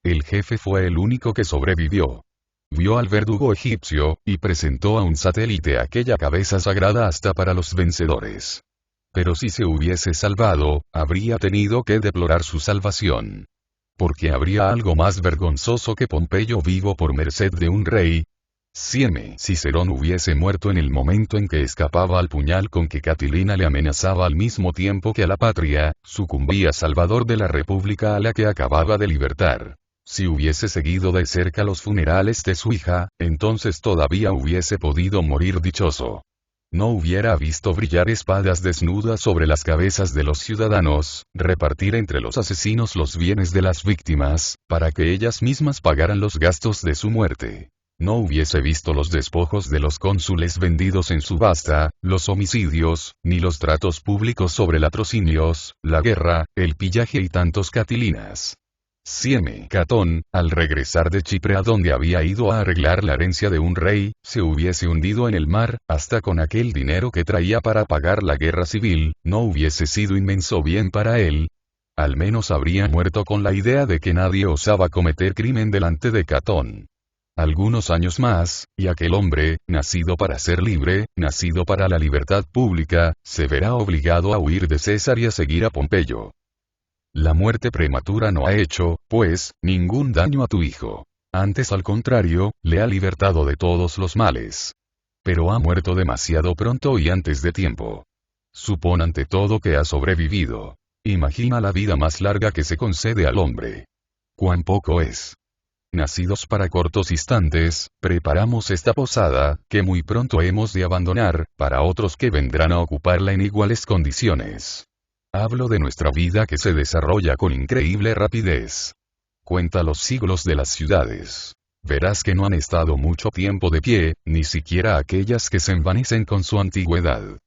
El jefe fue el único que sobrevivió. Vio al verdugo egipcio, y presentó a un satélite aquella cabeza sagrada hasta para los vencedores. Pero si se hubiese salvado, habría tenido que deplorar su salvación. Porque habría algo más vergonzoso que Pompeyo vivo por merced de un rey. Si Cicerón hubiese muerto en el momento en que escapaba al puñal con que Catilina le amenazaba al mismo tiempo que a la patria, sucumbía Salvador de la República a la que acababa de libertar. Si hubiese seguido de cerca los funerales de su hija, entonces todavía hubiese podido morir dichoso. No hubiera visto brillar espadas desnudas sobre las cabezas de los ciudadanos, repartir entre los asesinos los bienes de las víctimas, para que ellas mismas pagaran los gastos de su muerte. No hubiese visto los despojos de los cónsules vendidos en subasta, los homicidios, ni los tratos públicos sobre latrocinios, la guerra, el pillaje y tantos Catilinas. Catón, al regresar de Chipre a donde había ido a arreglar la herencia de un rey, se hubiese hundido en el mar, hasta con aquel dinero que traía para pagar la guerra civil, no hubiese sido inmenso bien para él. Al menos habría muerto con la idea de que nadie osaba cometer crimen delante de Catón. Algunos años más, y aquel hombre, nacido para ser libre, nacido para la libertad pública, se verá obligado a huir de César y a seguir a Pompeyo. La muerte prematura no ha hecho, pues, ningún daño a tu hijo. Antes al contrario, le ha libertado de todos los males. Pero ha muerto demasiado pronto y antes de tiempo. Supón ante todo que ha sobrevivido. Imagina la vida más larga que se concede al hombre. Cuán poco es. Nacidos para cortos instantes, preparamos esta posada, que muy pronto hemos de abandonar, para otros que vendrán a ocuparla en iguales condiciones. Hablo de nuestra vida que se desarrolla con increíble rapidez. Cuenta los siglos de las ciudades. Verás que no han estado mucho tiempo de pie, ni siquiera aquellas que se envanecen con su antigüedad.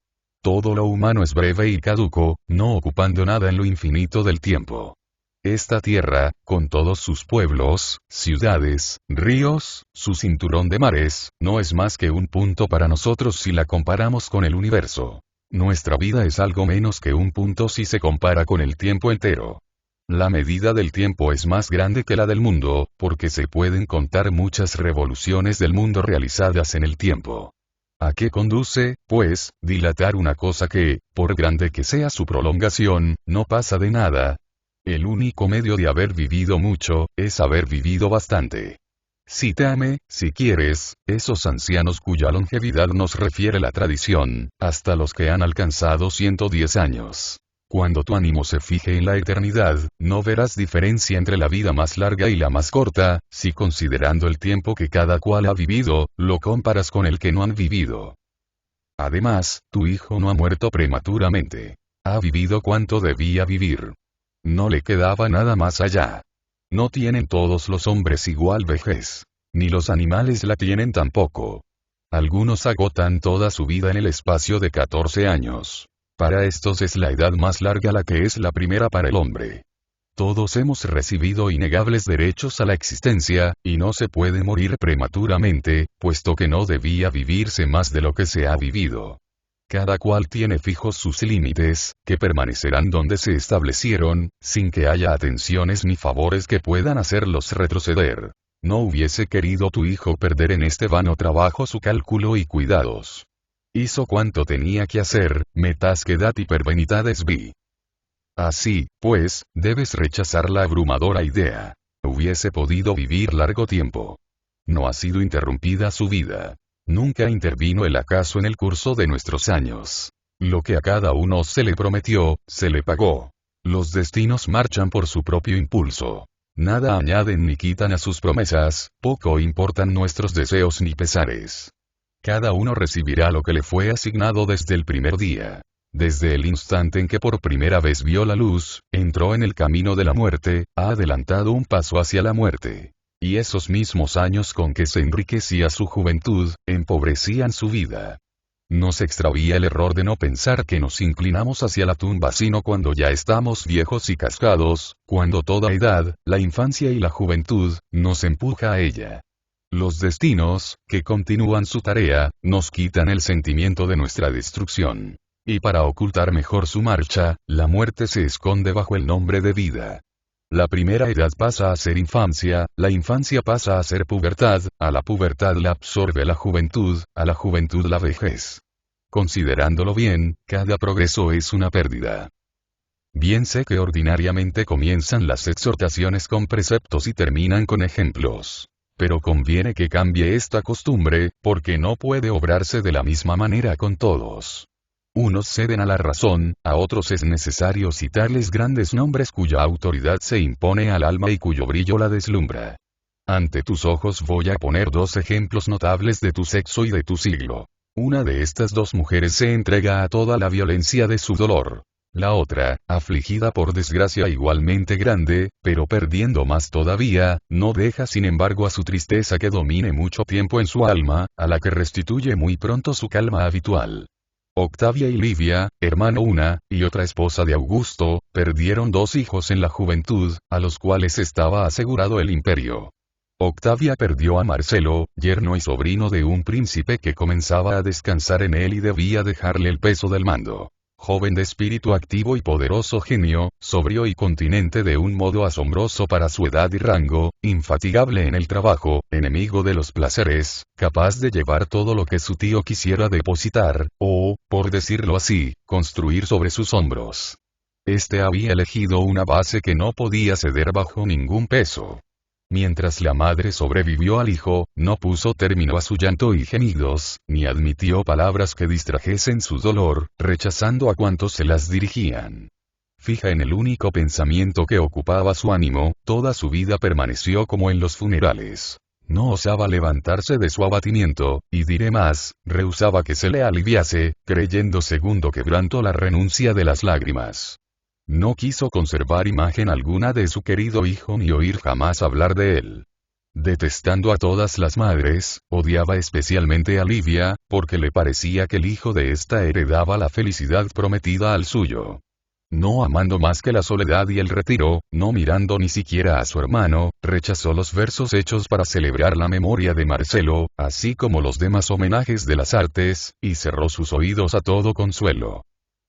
Todo lo humano es breve y caduco, no ocupando nada en lo infinito del tiempo. Esta tierra, con todos sus pueblos, ciudades, ríos, su cinturón de mares, no es más que un punto para nosotros si la comparamos con el universo. Nuestra vida es algo menos que un punto si se compara con el tiempo entero. La medida del tiempo es más grande que la del mundo, porque se pueden contar muchas revoluciones del mundo realizadas en el tiempo. ¿A qué conduce, pues, dilatar una cosa que, por grande que sea su prolongación, no pasa de nada? El único medio de haber vivido mucho, es haber vivido bastante. Cítame, si quieres, esos ancianos cuya longevidad nos refiere la tradición, hasta los que han alcanzado 110 años. Cuando tu ánimo se fije en la eternidad, no verás diferencia entre la vida más larga y la más corta, si considerando el tiempo que cada cual ha vivido, lo comparas con el que no han vivido. Además, tu hijo no ha muerto prematuramente. Ha vivido cuanto debía vivir. No le quedaba nada más allá. No tienen todos los hombres igual vejez. Ni los animales la tienen tampoco. Algunos agotan toda su vida en el espacio de 14 años. Para estos es la edad más larga la que es la primera para el hombre. Todos hemos recibido innegables derechos a la existencia, y no se puede morir prematuramente, puesto que no debía vivirse más de lo que se ha vivido. Cada cual tiene fijos sus límites, que permanecerán donde se establecieron, sin que haya atenciones ni favores que puedan hacerlos retroceder. No hubiese querido tu hijo perder en este vano trabajo su cálculo y cuidados. Hizo cuanto tenía que hacer, metasquedat hipervenitades vi. Así, pues, debes rechazar la abrumadora idea. Hubiese podido vivir largo tiempo. No ha sido interrumpida su vida. Nunca intervino el acaso en el curso de nuestros años. Lo que a cada uno se le prometió, se le pagó. Los destinos marchan por su propio impulso. Nada añaden ni quitan a sus promesas, poco importan nuestros deseos ni pesares. Cada uno recibirá lo que le fue asignado desde el primer día. Desde el instante en que por primera vez vio la luz, entró en el camino de la muerte, ha adelantado un paso hacia la muerte. Y esos mismos años con que se enriquecía su juventud, empobrecían su vida. No se extravía el error de no pensar que nos inclinamos hacia la tumba sino cuando ya estamos viejos y cascados, cuando toda edad, la infancia y la juventud, nos empuja a ella. Los destinos, que continúan su tarea, nos quitan el sentimiento de nuestra destrucción. Y para ocultar mejor su marcha, la muerte se esconde bajo el nombre de vida. La primera edad pasa a ser infancia, la infancia pasa a ser pubertad, a la pubertad la absorbe la juventud, a la juventud la vejez. Considerándolo bien, cada progreso es una pérdida. Bien sé que ordinariamente comienzan las exhortaciones con preceptos y terminan con ejemplos. Pero conviene que cambie esta costumbre, porque no puede obrarse de la misma manera con todos. Unos ceden a la razón, a otros es necesario citarles grandes nombres cuya autoridad se impone al alma y cuyo brillo la deslumbra. Ante tus ojos voy a poner dos ejemplos notables de tu sexo y de tu siglo. Una de estas dos mujeres se entrega a toda la violencia de su dolor. La otra, afligida por desgracia igualmente grande, pero perdiendo más todavía, no deja sin embargo a su tristeza que domine mucho tiempo en su alma, a la que restituye muy pronto su calma habitual. Octavia y Livia, hermano una, y otra esposa de Augusto, perdieron dos hijos en la juventud, a los cuales estaba asegurado el imperio. Octavia perdió a Marcelo, yerno y sobrino de un príncipe que comenzaba a descansar en él y debía dejarle el peso del mando. Joven de espíritu activo y poderoso genio, sobrio y continente de un modo asombroso para su edad y rango, infatigable en el trabajo, enemigo de los placeres, capaz de llevar todo lo que su tío quisiera depositar, o, por decirlo así, construir sobre sus hombros. Este había elegido una base que no podía ceder bajo ningún peso. Mientras la madre sobrevivió al hijo, no puso término a su llanto y gemidos, ni admitió palabras que distrajesen su dolor, rechazando a cuantos se las dirigían. Fija en el único pensamiento que ocupaba su ánimo, toda su vida permaneció como en los funerales. No osaba levantarse de su abatimiento, y diré más, rehusaba que se le aliviase, creyendo segundo quebranto la renuncia de las lágrimas. No quiso conservar imagen alguna de su querido hijo ni oír jamás hablar de él. Detestando a todas las madres, odiaba especialmente a Livia, porque le parecía que el hijo de ésta heredaba la felicidad prometida al suyo. No amando más que la soledad y el retiro, no mirando ni siquiera a su hermano, rechazó los versos hechos para celebrar la memoria de Marcelo, así como los demás homenajes de las artes, y cerró sus oídos a todo consuelo.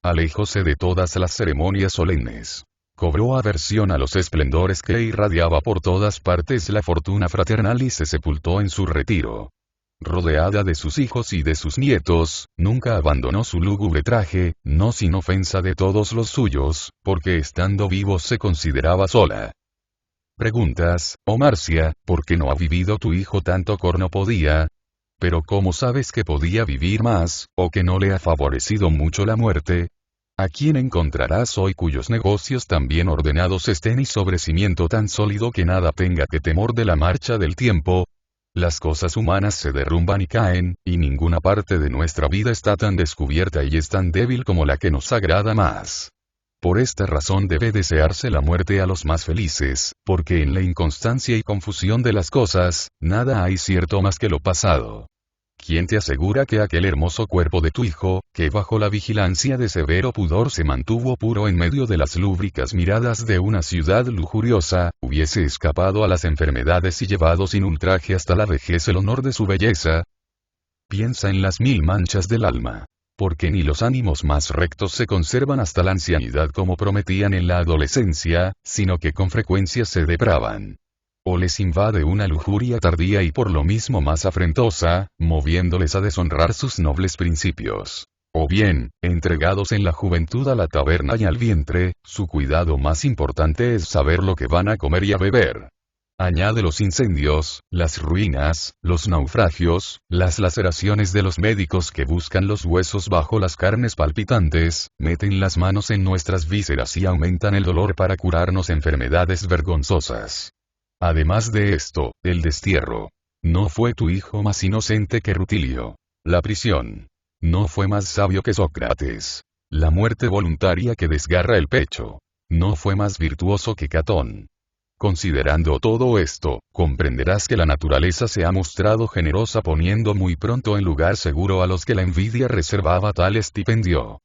Alejóse de todas las ceremonias solemnes. Cobró aversión a los esplendores que irradiaba por todas partes la fortuna fraternal y se sepultó en su retiro. Rodeada de sus hijos y de sus nietos, nunca abandonó su lúgubre traje, no sin ofensa de todos los suyos, porque estando vivo se consideraba sola. Preguntas, oh Marcia, ¿por qué no ha vivido tu hijo tanto corno podía? Pero ¿cómo sabes que podía vivir más, o que no le ha favorecido mucho la muerte? ¿A quién encontrarás hoy cuyos negocios tan bien ordenados estén y sobre cimiento tan sólido que nada tenga que temor de la marcha del tiempo? Las cosas humanas se derrumban y caen, y ninguna parte de nuestra vida está tan descubierta y es tan débil como la que nos agrada más. Por esta razón debe desearse la muerte a los más felices, porque en la inconstancia y confusión de las cosas, nada hay cierto más que lo pasado. ¿Quién te asegura que aquel hermoso cuerpo de tu hijo, que bajo la vigilancia de severo pudor se mantuvo puro en medio de las lúbricas miradas de una ciudad lujuriosa, hubiese escapado a las enfermedades y llevado sin ultraje hasta la vejez el honor de su belleza? Piensa en las 1000 manchas del alma. Porque ni los ánimos más rectos se conservan hasta la ancianidad como prometían en la adolescencia, sino que con frecuencia se depravan. O les invade una lujuria tardía y por lo mismo más afrentosa, moviéndoles a deshonrar sus nobles principios. O bien, entregados en la juventud a la taberna y al vientre, su cuidado más importante es saber lo que van a comer y a beber. Añade los incendios, las ruinas, los naufragios, las laceraciones de los médicos que buscan los huesos bajo las carnes palpitantes, meten las manos en nuestras vísceras y aumentan el dolor para curarnos enfermedades vergonzosas. Además de esto, el destierro. No fue tu hijo más inocente que Rutilio. La prisión. No fue más sabio que Sócrates. La muerte voluntaria que desgarra el pecho. No fue más virtuoso que Catón. Considerando todo esto, comprenderás que la naturaleza se ha mostrado generosa poniendo muy pronto en lugar seguro a los que la envidia reservaba tal estipendio.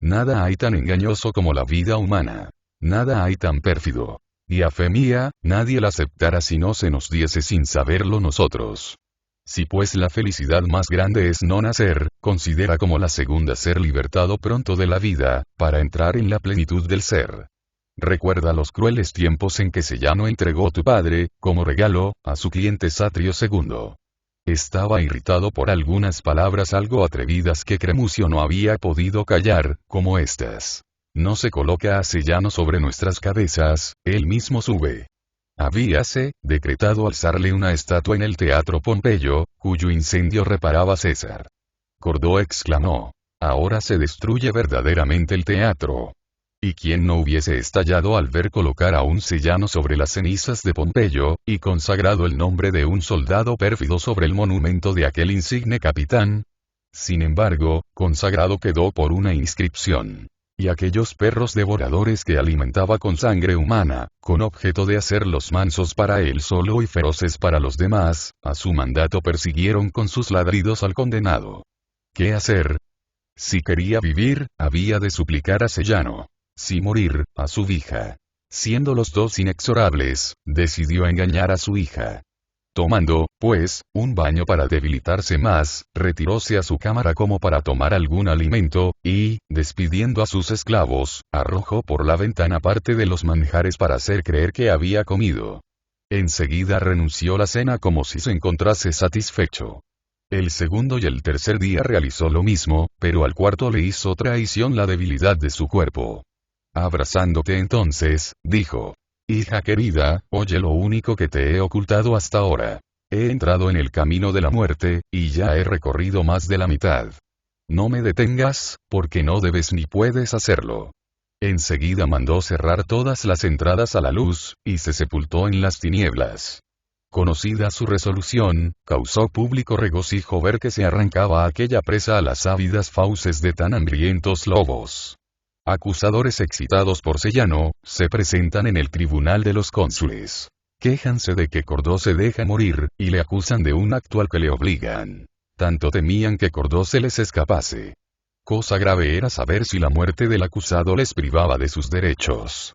Nada hay tan engañoso como la vida humana. Nada hay tan pérfido. Y a fe mía, nadie la aceptara si no se nos diese sin saberlo nosotros. Si pues la felicidad más grande es no nacer, considera como la segunda ser libertado pronto de la vida, para entrar en la plenitud del ser. Recuerda los crueles tiempos en que Sellano entregó tu padre, como regalo, a su cliente Satrio II. Estaba irritado por algunas palabras algo atrevidas que Cremusio no había podido callar, como estas. No se coloca a Sellano sobre nuestras cabezas, él mismo sube. Habíase decretado alzarle una estatua en el Teatro Pompeyo, cuyo incendio reparaba César. Cordó exclamó. Ahora se destruye verdaderamente el teatro. ¿Y quién no hubiese estallado al ver colocar a un Sellano sobre las cenizas de Pompeyo, y consagrado el nombre de un soldado pérfido sobre el monumento de aquel insigne capitán? Sin embargo, consagrado quedó por una inscripción. Y aquellos perros devoradores que alimentaba con sangre humana, con objeto de hacerlos mansos para él solo y feroces para los demás, a su mandato persiguieron con sus ladridos al condenado. ¿Qué hacer? Si quería vivir, había de suplicar a Sellano. Si morir, a su hija. Siendo los dos inexorables, decidió engañar a su hija. Tomando, pues, un baño para debilitarse más, retiróse a su cámara como para tomar algún alimento, y, despidiendo a sus esclavos, arrojó por la ventana parte de los manjares para hacer creer que había comido. Enseguida renunció la cena como si se encontrase satisfecho. El segundo y el tercer día realizó lo mismo, pero al cuarto le hizo traición la debilidad de su cuerpo. Abrazándote entonces, dijo. Hija querida, oye lo único que te he ocultado hasta ahora. He entrado en el camino de la muerte, y ya he recorrido más de la mitad. No me detengas, porque no debes ni puedes hacerlo. Enseguida mandó cerrar todas las entradas a la luz, y se sepultó en las tinieblas. Conocida su resolución, causó público regocijo ver que se arrancaba aquella presa a las ávidas fauces de tan hambrientos lobos. Acusadores excitados por Sellano, se presentan en el tribunal de los cónsules. Quéjanse de que Cordó se deja morir, y le acusan de un acto al que le obligan. Tanto temían que Cordó se les escapase. Cosa grave era saber si la muerte del acusado les privaba de sus derechos.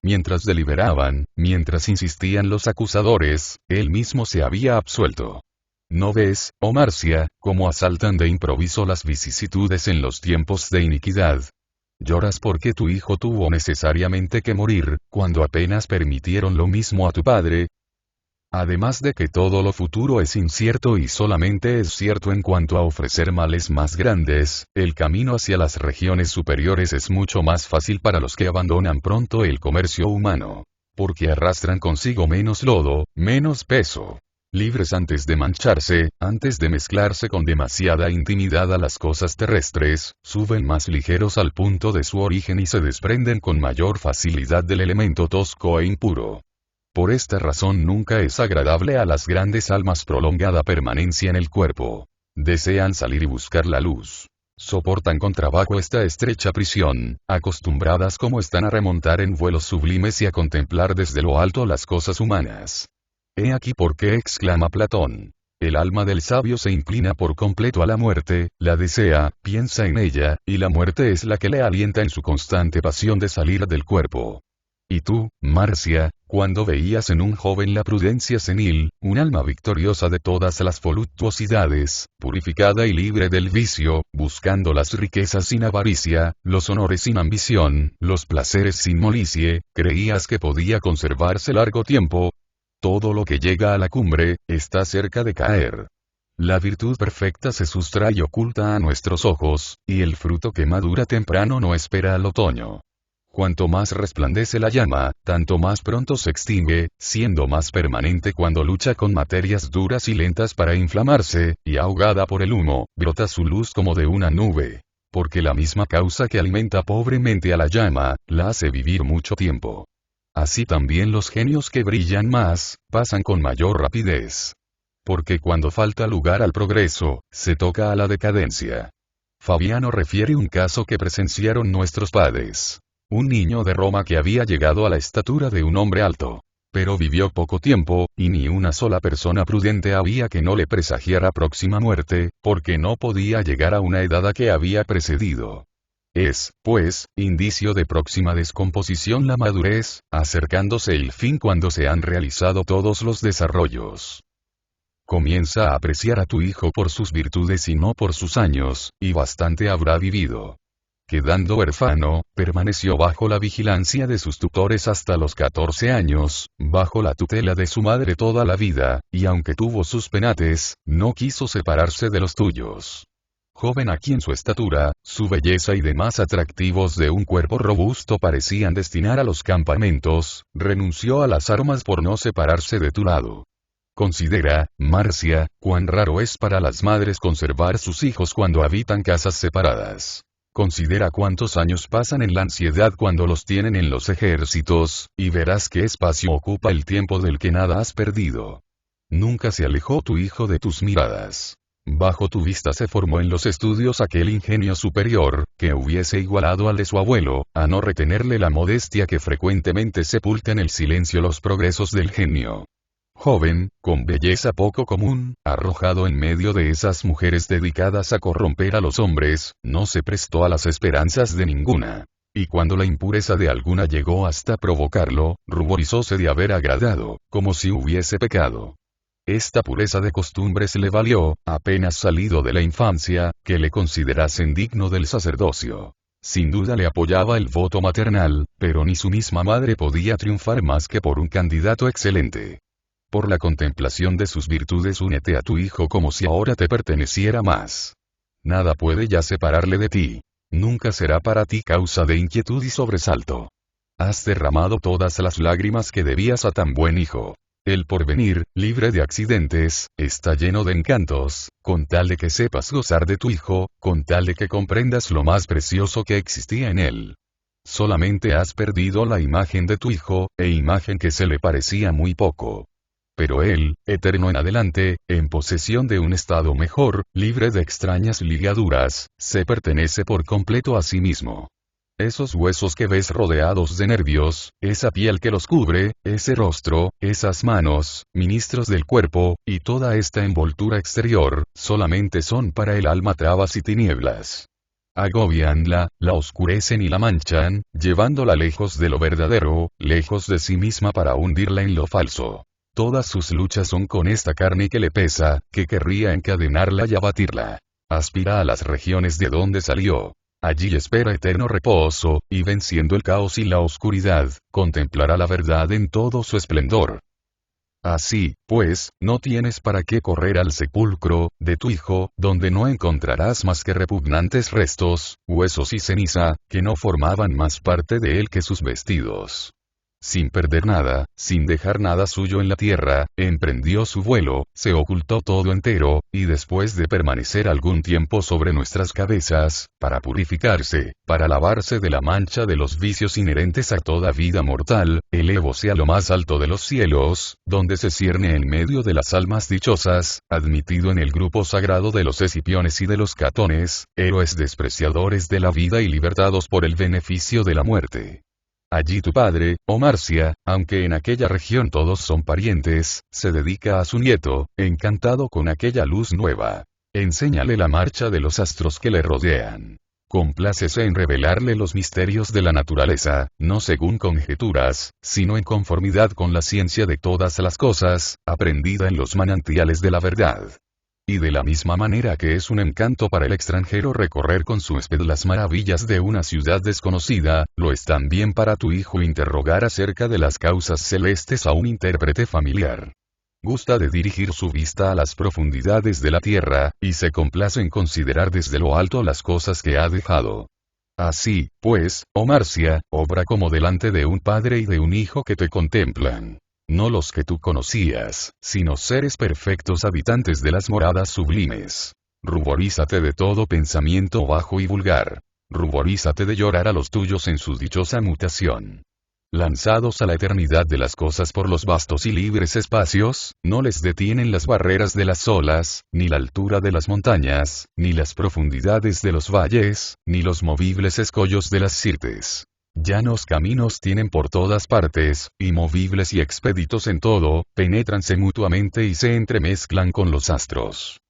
Mientras deliberaban, mientras insistían los acusadores, él mismo se había absuelto. ¿No ves, oh Marcia, cómo asaltan de improviso las vicisitudes en los tiempos de iniquidad? Lloras porque tu hijo tuvo necesariamente que morir, cuando apenas permitieron lo mismo a tu padre. Además de que todo lo futuro es incierto y solamente es cierto en cuanto a ofrecer males más grandes, el camino hacia las regiones superiores es mucho más fácil para los que abandonan pronto el comercio humano. Porque arrastran consigo menos lodo, menos peso. Libres antes de mancharse, antes de mezclarse con demasiada intimidad a las cosas terrestres, suben más ligeros al punto de su origen y se desprenden con mayor facilidad del elemento tosco e impuro. Por esta razón nunca es agradable a las grandes almas prolongada permanencia en el cuerpo. Desean salir y buscar la luz. Soportan con trabajo esta estrecha prisión, acostumbradas como están a remontar en vuelos sublimes y a contemplar desde lo alto las cosas humanas. He aquí por qué exclama Platón. El alma del sabio se inclina por completo a la muerte, la desea, piensa en ella, y la muerte es la que le alienta en su constante pasión de salir del cuerpo. Y tú, Marcia, cuando veías en un joven la prudencia senil, un alma victoriosa de todas las voluptuosidades, purificada y libre del vicio, buscando las riquezas sin avaricia, los honores sin ambición, los placeres sin molicie, ¿creías que podía conservarse largo tiempo? Todo lo que llega a la cumbre, está cerca de caer. La virtud perfecta se sustrae oculta a nuestros ojos, y el fruto que madura temprano no espera al otoño. Cuanto más resplandece la llama, tanto más pronto se extingue, siendo más permanente cuando lucha con materias duras y lentas para inflamarse, y ahogada por el humo, brota su luz como de una nube. Porque la misma causa que alimenta pobremente a la llama, la hace vivir mucho tiempo. Así también los genios que brillan más, pasan con mayor rapidez. Porque cuando falta lugar al progreso, se toca a la decadencia. Fabiano refiere un caso que presenciaron nuestros padres. Un niño de Roma que había llegado a la estatura de un hombre alto. Pero vivió poco tiempo, y ni una sola persona prudente había que no le presagiara próxima muerte, porque no podía llegar a una edad a que había precedido. Es, pues, indicio de próxima descomposición la madurez, acercándose el fin cuando se han realizado todos los desarrollos. Comienza a apreciar a tu hijo por sus virtudes y no por sus años, y bastante habrá vivido. Quedando huérfano, permaneció bajo la vigilancia de sus tutores hasta los 14 años, bajo la tutela de su madre toda la vida, y aunque tuvo sus penates, no quiso separarse de los tuyos. Joven a quien su estatura, su belleza y demás atractivos de un cuerpo robusto parecían destinar a los campamentos, renunció a las armas por no separarse de tu lado. Considera, Marcia, cuán raro es para las madres conservar sus hijos cuando habitan casas separadas. Considera cuántos años pasan en la ansiedad cuando los tienen en los ejércitos, y verás qué espacio ocupa el tiempo del que nada has perdido. Nunca se alejó tu hijo de tus miradas. Bajo tu vista se formó en los estudios aquel ingenio superior, que hubiese igualado al de su abuelo, a no retenerle la modestia que frecuentemente sepulta en el silencio los progresos del genio. Joven, con belleza poco común, arrojado en medio de esas mujeres dedicadas a corromper a los hombres, no se prestó a las esperanzas de ninguna. Y cuando la impureza de alguna llegó hasta provocarlo, ruborizóse de haber agradado, como si hubiese pecado. Esta pureza de costumbres le valió, apenas salido de la infancia, que le considerasen digno del sacerdocio. Sin duda le apoyaba el voto maternal, pero ni su misma madre podía triunfar más que por un candidato excelente. Por la contemplación de sus virtudes únete a tu hijo como si ahora te perteneciera más. Nada puede ya separarle de ti. Nunca será para ti causa de inquietud y sobresalto. Has derramado todas las lágrimas que debías a tan buen hijo. El porvenir, libre de accidentes, está lleno de encantos, con tal de que sepas gozar de tu hijo, con tal de que comprendas lo más precioso que existía en él. Solamente has perdido la imagen de tu hijo, e imagen que se le parecía muy poco. Pero él, eterno en adelante, en posesión de un estado mejor, libre de extrañas ligaduras, se pertenece por completo a sí mismo. Esos huesos que ves rodeados de nervios, esa piel que los cubre, ese rostro, esas manos, ministros del cuerpo, y toda esta envoltura exterior, solamente son para el alma trabas y tinieblas. Agobianla, la oscurecen y la manchan, llevándola lejos de lo verdadero, lejos de sí misma para hundirla en lo falso. Todas sus luchas son con esta carne que le pesa, que querría encadenarla y abatirla. Aspira a las regiones de donde salió. Allí espera eterno reposo, y venciendo el caos y la oscuridad, contemplará la verdad en todo su esplendor. Así, pues, no tienes para qué correr al sepulcro de tu hijo, donde no encontrarás más que repugnantes restos, huesos y ceniza, que no formaban más parte de él que sus vestidos. Sin perder nada, sin dejar nada suyo en la tierra, emprendió su vuelo, se ocultó todo entero, y después de permanecer algún tiempo sobre nuestras cabezas, para purificarse, para lavarse de la mancha de los vicios inherentes a toda vida mortal, elevóse a lo más alto de los cielos, donde se cierne en medio de las almas dichosas, admitido en el grupo sagrado de los escipiones y de los catones, héroes despreciadores de la vida y libertados por el beneficio de la muerte. Allí tu padre, oh Marcia, aunque en aquella región todos son parientes, se dedica a su nieto, encantado con aquella luz nueva. Enséñale la marcha de los astros que le rodean. Complácese en revelarle los misterios de la naturaleza, no según conjeturas, sino en conformidad con la ciencia de todas las cosas, aprendida en los manantiales de la verdad. y de la misma manera que es un encanto para el extranjero recorrer con su huésped las maravillas de una ciudad desconocida, lo es también para tu hijo interrogar acerca de las causas celestes a un intérprete familiar. Gusta de dirigir su vista a las profundidades de la tierra, y se complace en considerar desde lo alto las cosas que ha dejado. Así, pues, oh Marcia, obra como delante de un padre y de un hijo que te contemplan. No los que tú conocías, sino seres perfectos habitantes de las moradas sublimes. Ruborízate de todo pensamiento bajo y vulgar. Ruborízate de llorar a los tuyos en su dichosa mutación. Lanzados a la eternidad de las cosas por los vastos y libres espacios, no les detienen las barreras de las olas, ni la altura de las montañas, ni las profundidades de los valles, ni los movibles escollos de las sirtes. Llanos caminos tienen por todas partes, y movibles y expeditos en todo, penétranse mutuamente y se entremezclan con los astros.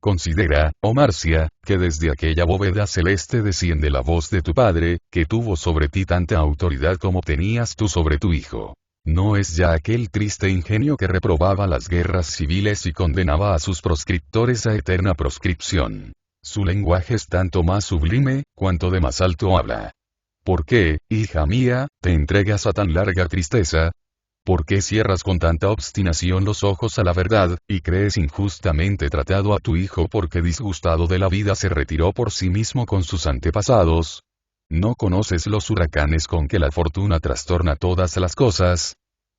Considera, oh Marcia, que desde aquella bóveda celeste desciende la voz de tu padre, que tuvo sobre ti tanta autoridad como tenías tú sobre tu hijo. No es ya aquel triste ingenio que reprobaba las guerras civiles y condenaba a sus proscriptores a eterna proscripción. Su lenguaje es tanto más sublime, cuanto de más alto habla. ¿Por qué, hija mía, te entregas a tan larga tristeza? ¿Por qué cierras con tanta obstinación los ojos a la verdad, y crees injustamente tratado a tu hijo porque disgustado de la vida se retiró por sí mismo con sus antepasados? ¿No conoces los huracanes con que la fortuna trastorna todas las cosas?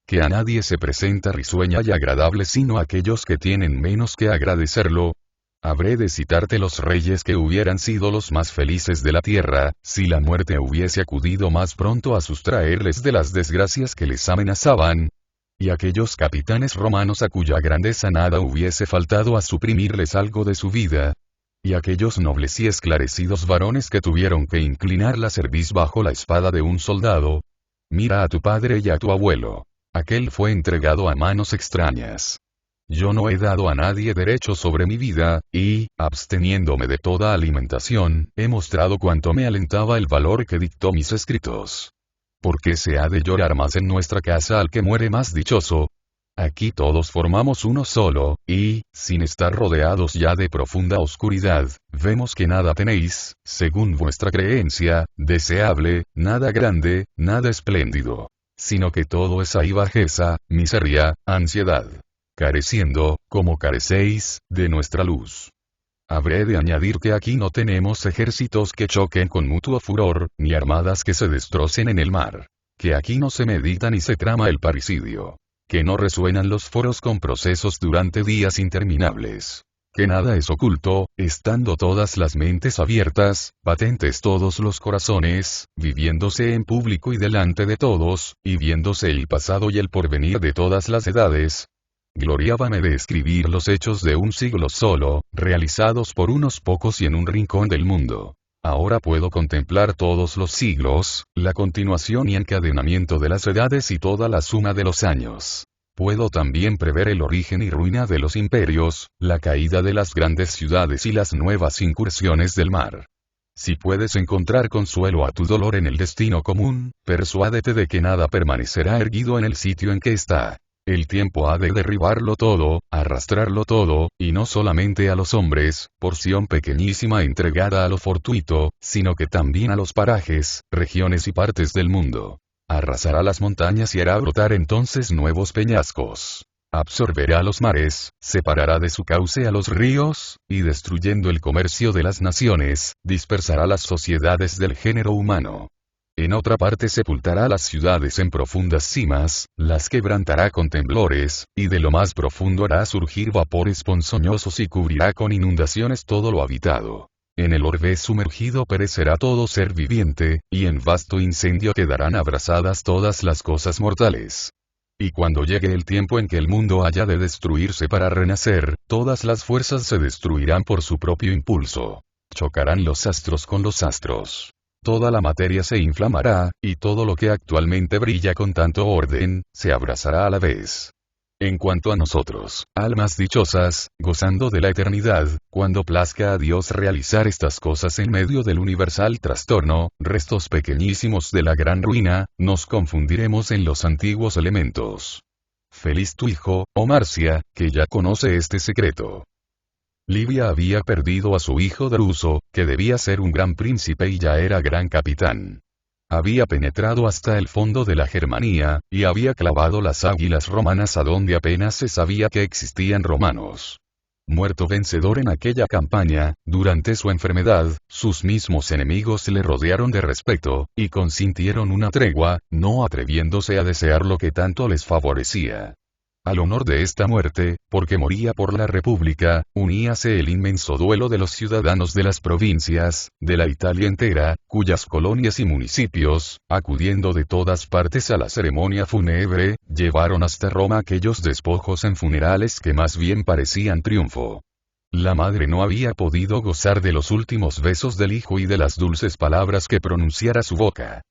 Que a nadie se presenta risueña y agradable sino a aquellos que tienen menos que agradecerlo. Habré de citarte los reyes que hubieran sido los más felices de la tierra, si la muerte hubiese acudido más pronto a sustraerles de las desgracias que les amenazaban. Y aquellos capitanes romanos a cuya grandeza nada hubiese faltado a suprimirles algo de su vida. Y aquellos nobles y esclarecidos varones que tuvieron que inclinar la cerviz bajo la espada de un soldado. Mira a tu padre y a tu abuelo. Aquel fue entregado a manos extrañas. Yo no he dado a nadie derecho sobre mi vida, y, absteniéndome de toda alimentación, he mostrado cuánto me alentaba el valor que dictó mis escritos. ¿Por qué se ha de llorar más en nuestra casa al que muere más dichoso? Aquí todos formamos uno solo, y, sin estar rodeados ya de profunda oscuridad, vemos que nada tenéis, según vuestra creencia, deseable, nada grande, nada espléndido. Sino que todo es ahí bajeza, miseria, ansiedad. Careciendo, como carecéis, de nuestra luz. Habré de añadir que aquí no tenemos ejércitos que choquen con mutuo furor, ni armadas que se destrocen en el mar. Que aquí no se medita ni se trama el parricidio. Que no resuenan los foros con procesos durante días interminables. Que nada es oculto, estando todas las mentes abiertas, patentes todos los corazones, viviéndose en público y delante de todos, y viéndose el pasado y el porvenir de todas las edades. Gloriábame de escribir los hechos de un siglo solo, realizados por unos pocos y en un rincón del mundo. Ahora puedo contemplar todos los siglos, la continuación y encadenamiento de las edades y toda la suma de los años. Puedo también prever el origen y ruina de los imperios, la caída de las grandes ciudades y las nuevas incursiones del mar. Si puedes encontrar consuelo a tu dolor en el destino común, persuádete de que nada permanecerá erguido en el sitio en que está. El tiempo ha de derribarlo todo, arrastrarlo todo, y no solamente a los hombres, porción pequeñísima entregada a lo fortuito, sino que también a los parajes, regiones y partes del mundo. Arrasará las montañas y hará brotar entonces nuevos peñascos. Absorberá los mares, separará de su cauce a los ríos, y destruyendo el comercio de las naciones, dispersará las sociedades del género humano. En otra parte sepultará las ciudades en profundas cimas, las quebrantará con temblores, y de lo más profundo hará surgir vapores ponzoñosos y cubrirá con inundaciones todo lo habitado. En el orbe sumergido perecerá todo ser viviente, y en vasto incendio quedarán abrasadas todas las cosas mortales. Y cuando llegue el tiempo en que el mundo haya de destruirse para renacer, todas las fuerzas se destruirán por su propio impulso. Chocarán los astros con los astros. Toda la materia se inflamará, y todo lo que actualmente brilla con tanto orden, se abrasará a la vez. En cuanto a nosotros, almas dichosas, gozando de la eternidad, cuando plazca a Dios realizar estas cosas en medio del universal trastorno, restos pequeñísimos de la gran ruina, nos confundiremos en los antiguos elementos. Feliz tu hijo, oh Marcia, que ya conoce este secreto. Livia había perdido a su hijo Druso, que debía ser un gran príncipe y ya era gran capitán. Había penetrado hasta el fondo de la Germania, y había clavado las águilas romanas a donde apenas se sabía que existían romanos. Muerto vencedor en aquella campaña, durante su enfermedad, sus mismos enemigos le rodearon de respeto, y consintieron una tregua, no atreviéndose a desear lo que tanto les favorecía. Al honor de esta muerte, porque moría por la República, uníase el inmenso duelo de los ciudadanos de las provincias, de la Italia entera, cuyas colonias y municipios, acudiendo de todas partes a la ceremonia fúnebre, llevaron hasta Roma aquellos despojos en funerales que más bien parecían triunfo. La madre no había podido gozar de los últimos besos del hijo y de las dulces palabras que pronunciara su boca.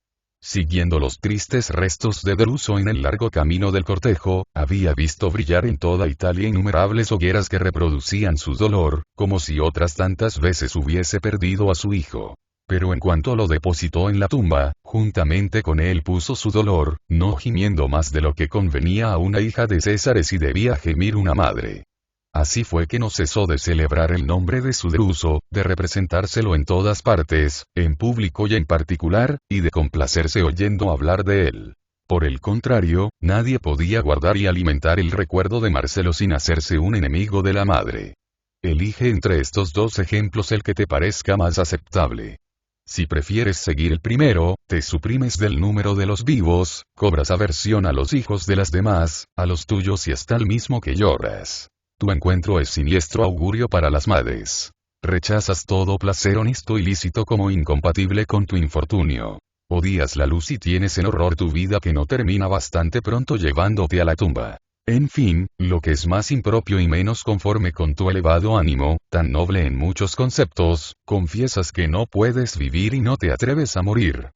Siguiendo los tristes restos de Druso en el largo camino del cortejo, había visto brillar en toda Italia innumerables hogueras que reproducían su dolor, como si otras tantas veces hubiese perdido a su hijo. Pero en cuanto lo depositó en la tumba, juntamente con él puso su dolor, no gimiendo más de lo que convenía a una hija de Césares y debía gemir una madre. Así fue que no cesó de celebrar el nombre de su Druso, de representárselo en todas partes, en público y en particular, y de complacerse oyendo hablar de él. Por el contrario, nadie podía guardar y alimentar el recuerdo de Marcelo sin hacerse un enemigo de la madre. Elige entre estos dos ejemplos el que te parezca más aceptable. Si prefieres seguir el primero, te suprimes del número de los vivos, cobras aversión a los hijos de las demás, a los tuyos y hasta al mismo que lloras. Tu encuentro es siniestro augurio para las madres. Rechazas todo placer honesto y lícito como incompatible con tu infortunio. Odias la luz y tienes en horror tu vida que no termina bastante pronto llevándote a la tumba. En fin, lo que es más impropio y menos conforme con tu elevado ánimo, tan noble en muchos conceptos, confiesas que no puedes vivir y no te atreves a morir.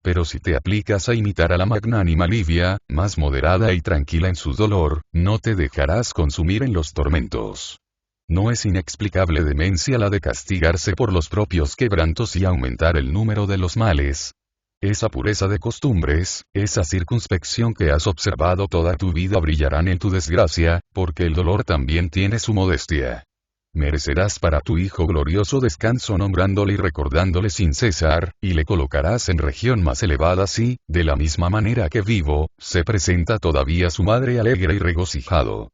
Pero si te aplicas a imitar a la magnánima Livia, más moderada y tranquila en su dolor, no te dejarás consumir en los tormentos. No es inexplicable demencia la de castigarse por los propios quebrantos y aumentar el número de los males. Esa pureza de costumbres, esa circunspección que has observado toda tu vida brillarán en tu desgracia, porque el dolor también tiene su modestia. Merecerás para tu hijo glorioso descanso nombrándole y recordándole sin cesar, y le colocarás en región más elevada si, de la misma manera que vivo, se presenta todavía su madre alegre y regocijado.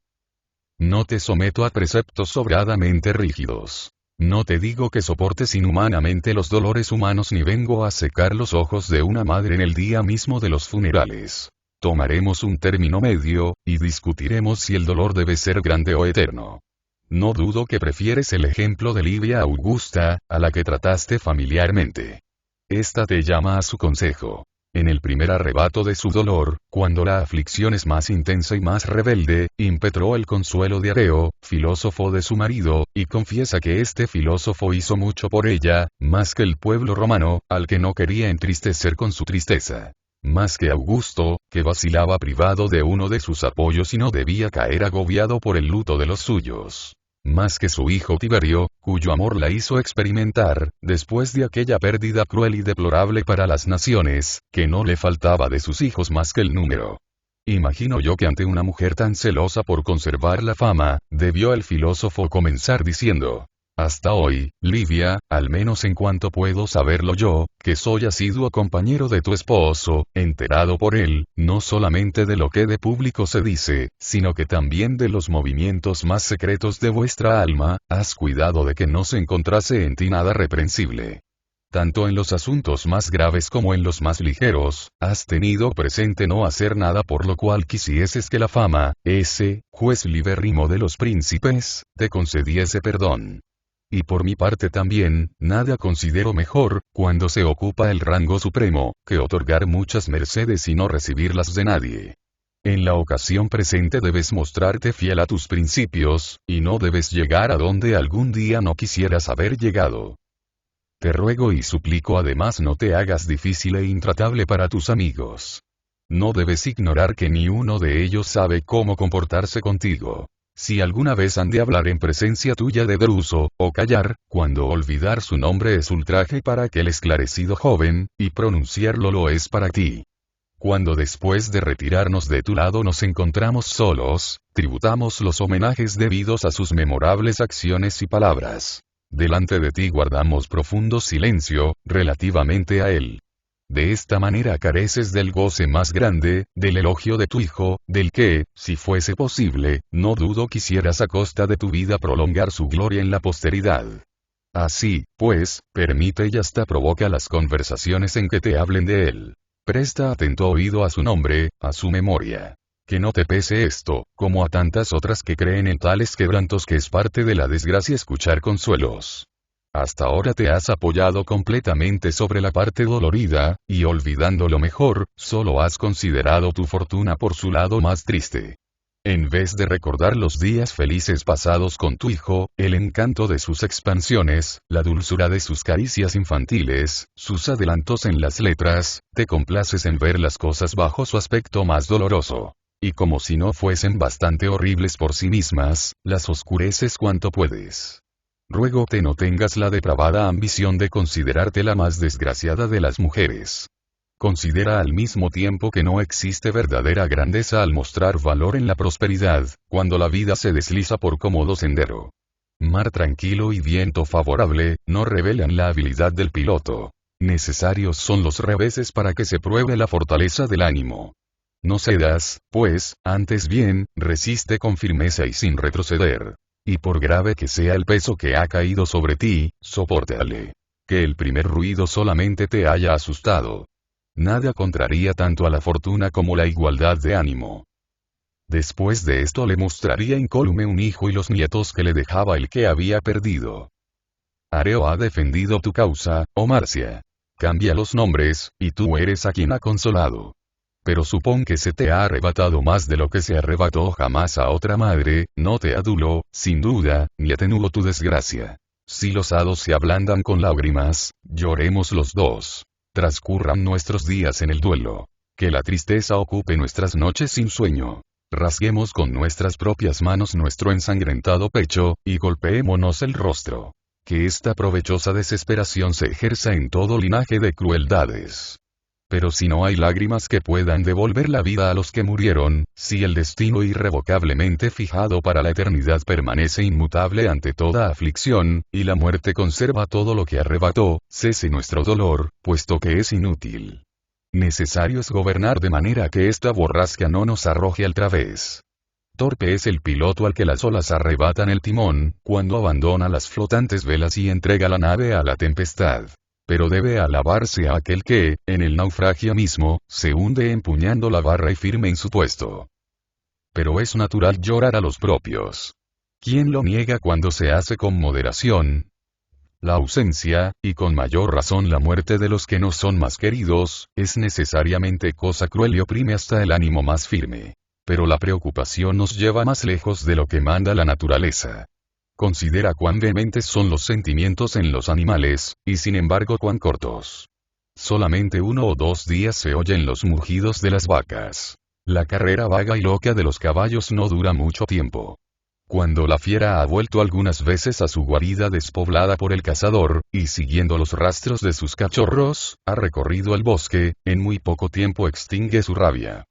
No te someto a preceptos sobradamente rígidos. No te digo que soportes inhumanamente los dolores humanos ni vengo a secar los ojos de una madre en el día mismo de los funerales. Tomaremos un término medio, y discutiremos si el dolor debe ser grande o eterno. No dudo que prefieres el ejemplo de Livia Augusta, a la que trataste familiarmente. Esta te llama a su consejo. En el primer arrebato de su dolor, cuando la aflicción es más intensa y más rebelde, impetró el consuelo de Areo, filósofo de su marido, y confiesa que este filósofo hizo mucho por ella, más que el pueblo romano, al que no quería entristecer con su tristeza. Más que Augusto, que vacilaba privado de uno de sus apoyos y no debía caer agobiado por el luto de los suyos. Más que su hijo Tiberio, cuyo amor la hizo experimentar, después de aquella pérdida cruel y deplorable para las naciones, que no le faltaba de sus hijos más que el número. Imagino yo que ante una mujer tan celosa por conservar la fama, debió el filósofo comenzar diciendo: hasta hoy, Livia, al menos en cuanto puedo saberlo yo, que soy asiduo compañero de tu esposo, enterado por él, no solamente de lo que de público se dice, sino que también de los movimientos más secretos de vuestra alma, has cuidado de que no se encontrase en ti nada reprensible. Tanto en los asuntos más graves como en los más ligeros, has tenido presente no hacer nada por lo cual quisieses que la fama, ese juez libérrimo de los príncipes, te concediese perdón. Y por mi parte también, nada considero mejor, cuando se ocupa el rango supremo, que otorgar muchas mercedes y no recibirlas de nadie. En la ocasión presente debes mostrarte fiel a tus principios, y no debes llegar a donde algún día no quisieras haber llegado. Te ruego y suplico además no te hagas difícil e intratable para tus amigos. No debes ignorar que ni uno de ellos sabe cómo comportarse contigo. Si alguna vez han de hablar en presencia tuya de Druso, o callar, cuando olvidar su nombre es ultraje para aquel esclarecido joven, y pronunciarlo lo es para ti. Cuando después de retirarnos de tu lado nos encontramos solos, tributamos los homenajes debidos a sus memorables acciones y palabras. Delante de ti guardamos profundo silencio, relativamente a él. De esta manera careces del goce más grande, del elogio de tu hijo, del que, si fuese posible, no dudo quisieras a costa de tu vida prolongar su gloria en la posteridad. Así, pues, permite y hasta provoca las conversaciones en que te hablen de él. Presta atento oído a su nombre, a su memoria. Que no te pese esto, como a tantas otras que creen en tales quebrantos que es parte de la desgracia escuchar consuelos. Hasta ahora te has apoyado completamente sobre la parte dolorida, y olvidando lo mejor, solo has considerado tu fortuna por su lado más triste. En vez de recordar los días felices pasados con tu hijo, el encanto de sus expansiones, la dulzura de sus caricias infantiles, sus adelantos en las letras, te complaces en ver las cosas bajo su aspecto más doloroso. Y como si no fuesen bastante horribles por sí mismas, las oscureces cuanto puedes. Ruégote no tengas la depravada ambición de considerarte la más desgraciada de las mujeres. Considera al mismo tiempo que no existe verdadera grandeza al mostrar valor en la prosperidad, cuando la vida se desliza por cómodo sendero. Mar tranquilo y viento favorable, no revelan la habilidad del piloto. Necesarios son los reveses para que se pruebe la fortaleza del ánimo. No cedas, pues, antes bien, resiste con firmeza y sin retroceder. Y por grave que sea el peso que ha caído sobre ti, sopórtale. Que el primer ruido solamente te haya asustado. Nada contraría tanto a la fortuna como la igualdad de ánimo. Después de esto le mostraría incólume un hijo y los nietos que le dejaba el que había perdido. Areo ha defendido tu causa, oh Marcia. Cambia los nombres, y tú eres a quien ha consolado. Pero supón que se te ha arrebatado más de lo que se arrebató jamás a otra madre, no te aduló, sin duda, ni atenuó tu desgracia. Si los hados se ablandan con lágrimas, lloremos los dos. Transcurran nuestros días en el duelo. Que la tristeza ocupe nuestras noches sin sueño. Rasguemos con nuestras propias manos nuestro ensangrentado pecho, y golpeémonos el rostro. Que esta provechosa desesperación se ejerza en todo linaje de crueldades. Pero si no hay lágrimas que puedan devolver la vida a los que murieron, si el destino irrevocablemente fijado para la eternidad permanece inmutable ante toda aflicción, y la muerte conserva todo lo que arrebató, cese nuestro dolor, puesto que es inútil. Necesario es gobernar de manera que esta borrasca no nos arroje al través. Torpe es el piloto al que las olas arrebatan el timón, cuando abandona las flotantes velas y entrega la nave a la tempestad. Pero debe alabarse a aquel que, en el naufragio mismo, se hunde empuñando la barra y firme en su puesto. Pero es natural llorar a los propios. ¿Quién lo niega cuando se hace con moderación? La ausencia, y con mayor razón la muerte de los que no son más queridos, es necesariamente cosa cruel y oprime hasta el ánimo más firme. Pero la preocupación nos lleva más lejos de lo que manda la naturaleza. Considera cuán vehementes son los sentimientos en los animales, y sin embargo cuán cortos. Solamente 1 o 2 días se oyen los mugidos de las vacas. La carrera vaga y loca de los caballos no dura mucho tiempo. Cuando la fiera ha vuelto algunas veces a su guarida despoblada por el cazador, y siguiendo los rastros de sus cachorros, ha recorrido el bosque, en muy poco tiempo extingue su rabia.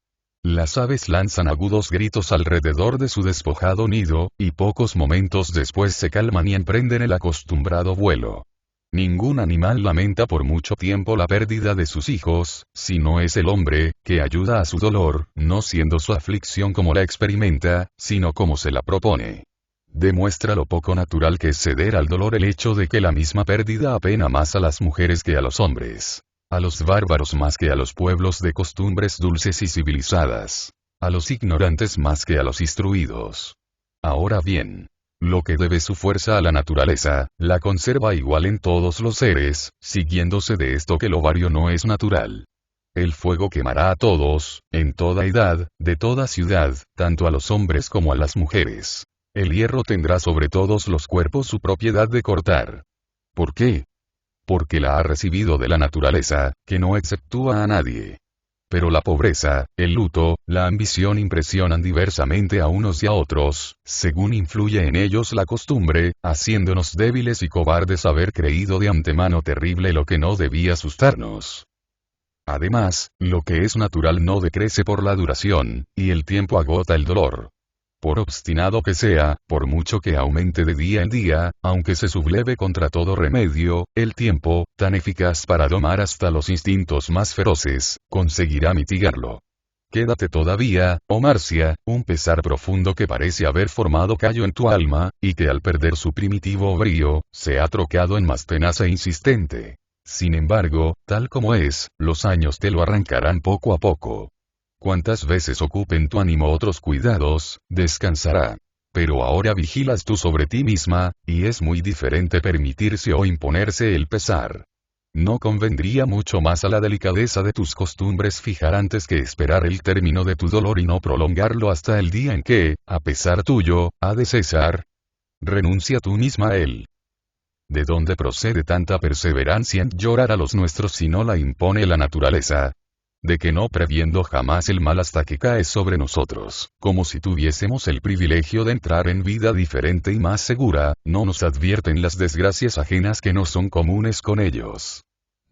Las aves lanzan agudos gritos alrededor de su despojado nido, y pocos momentos después se calman y emprenden el acostumbrado vuelo. Ningún animal lamenta por mucho tiempo la pérdida de sus hijos, si no es el hombre, que ayuda a su dolor, no siendo su aflicción como la experimenta, sino como se la propone. Demuestra lo poco natural que es ceder al dolor el hecho de que la misma pérdida apena más a las mujeres que a los hombres. A los bárbaros más que a los pueblos de costumbres dulces y civilizadas. A los ignorantes más que a los instruidos. Ahora bien, lo que debe su fuerza a la naturaleza, la conserva igual en todos los seres, siguiéndose de esto que lo vario no es natural. El fuego quemará a todos, en toda edad, de toda ciudad, tanto a los hombres como a las mujeres. El hierro tendrá sobre todos los cuerpos su propiedad de cortar. ¿Por qué? Porque la ha recibido de la naturaleza, que no exceptúa a nadie. Pero la pobreza, el luto, la ambición impresionan diversamente a unos y a otros, según influye en ellos la costumbre, haciéndonos débiles y cobardes haber creído de antemano terrible lo que no debía asustarnos. Además, lo que es natural no decrece por la duración, y el tiempo agota el dolor. Por obstinado que sea, por mucho que aumente de día en día, aunque se subleve contra todo remedio, el tiempo, tan eficaz para domar hasta los instintos más feroces, conseguirá mitigarlo. Quédate todavía, oh Marcia, un pesar profundo que parece haber formado callo en tu alma, y que al perder su primitivo brío, se ha trocado en más tenaz e insistente. Sin embargo, tal como es, los años te lo arrancarán poco a poco. Cuantas veces ocupen tu ánimo otros cuidados, descansará. Pero ahora vigilas tú sobre ti misma, y es muy diferente permitirse o imponerse el pesar. No convendría mucho más a la delicadeza de tus costumbres fijar antes que esperar el término de tu dolor y no prolongarlo hasta el día en que, a pesar tuyo, ha de cesar. Renuncia tú misma a él. ¿De dónde procede tanta perseverancia en llorar a los nuestros si no la impone la naturaleza? De que no previendo jamás el mal hasta que cae sobre nosotros, como si tuviésemos el privilegio de entrar en vida diferente y más segura, no nos advierten las desgracias ajenas que no son comunes con ellos.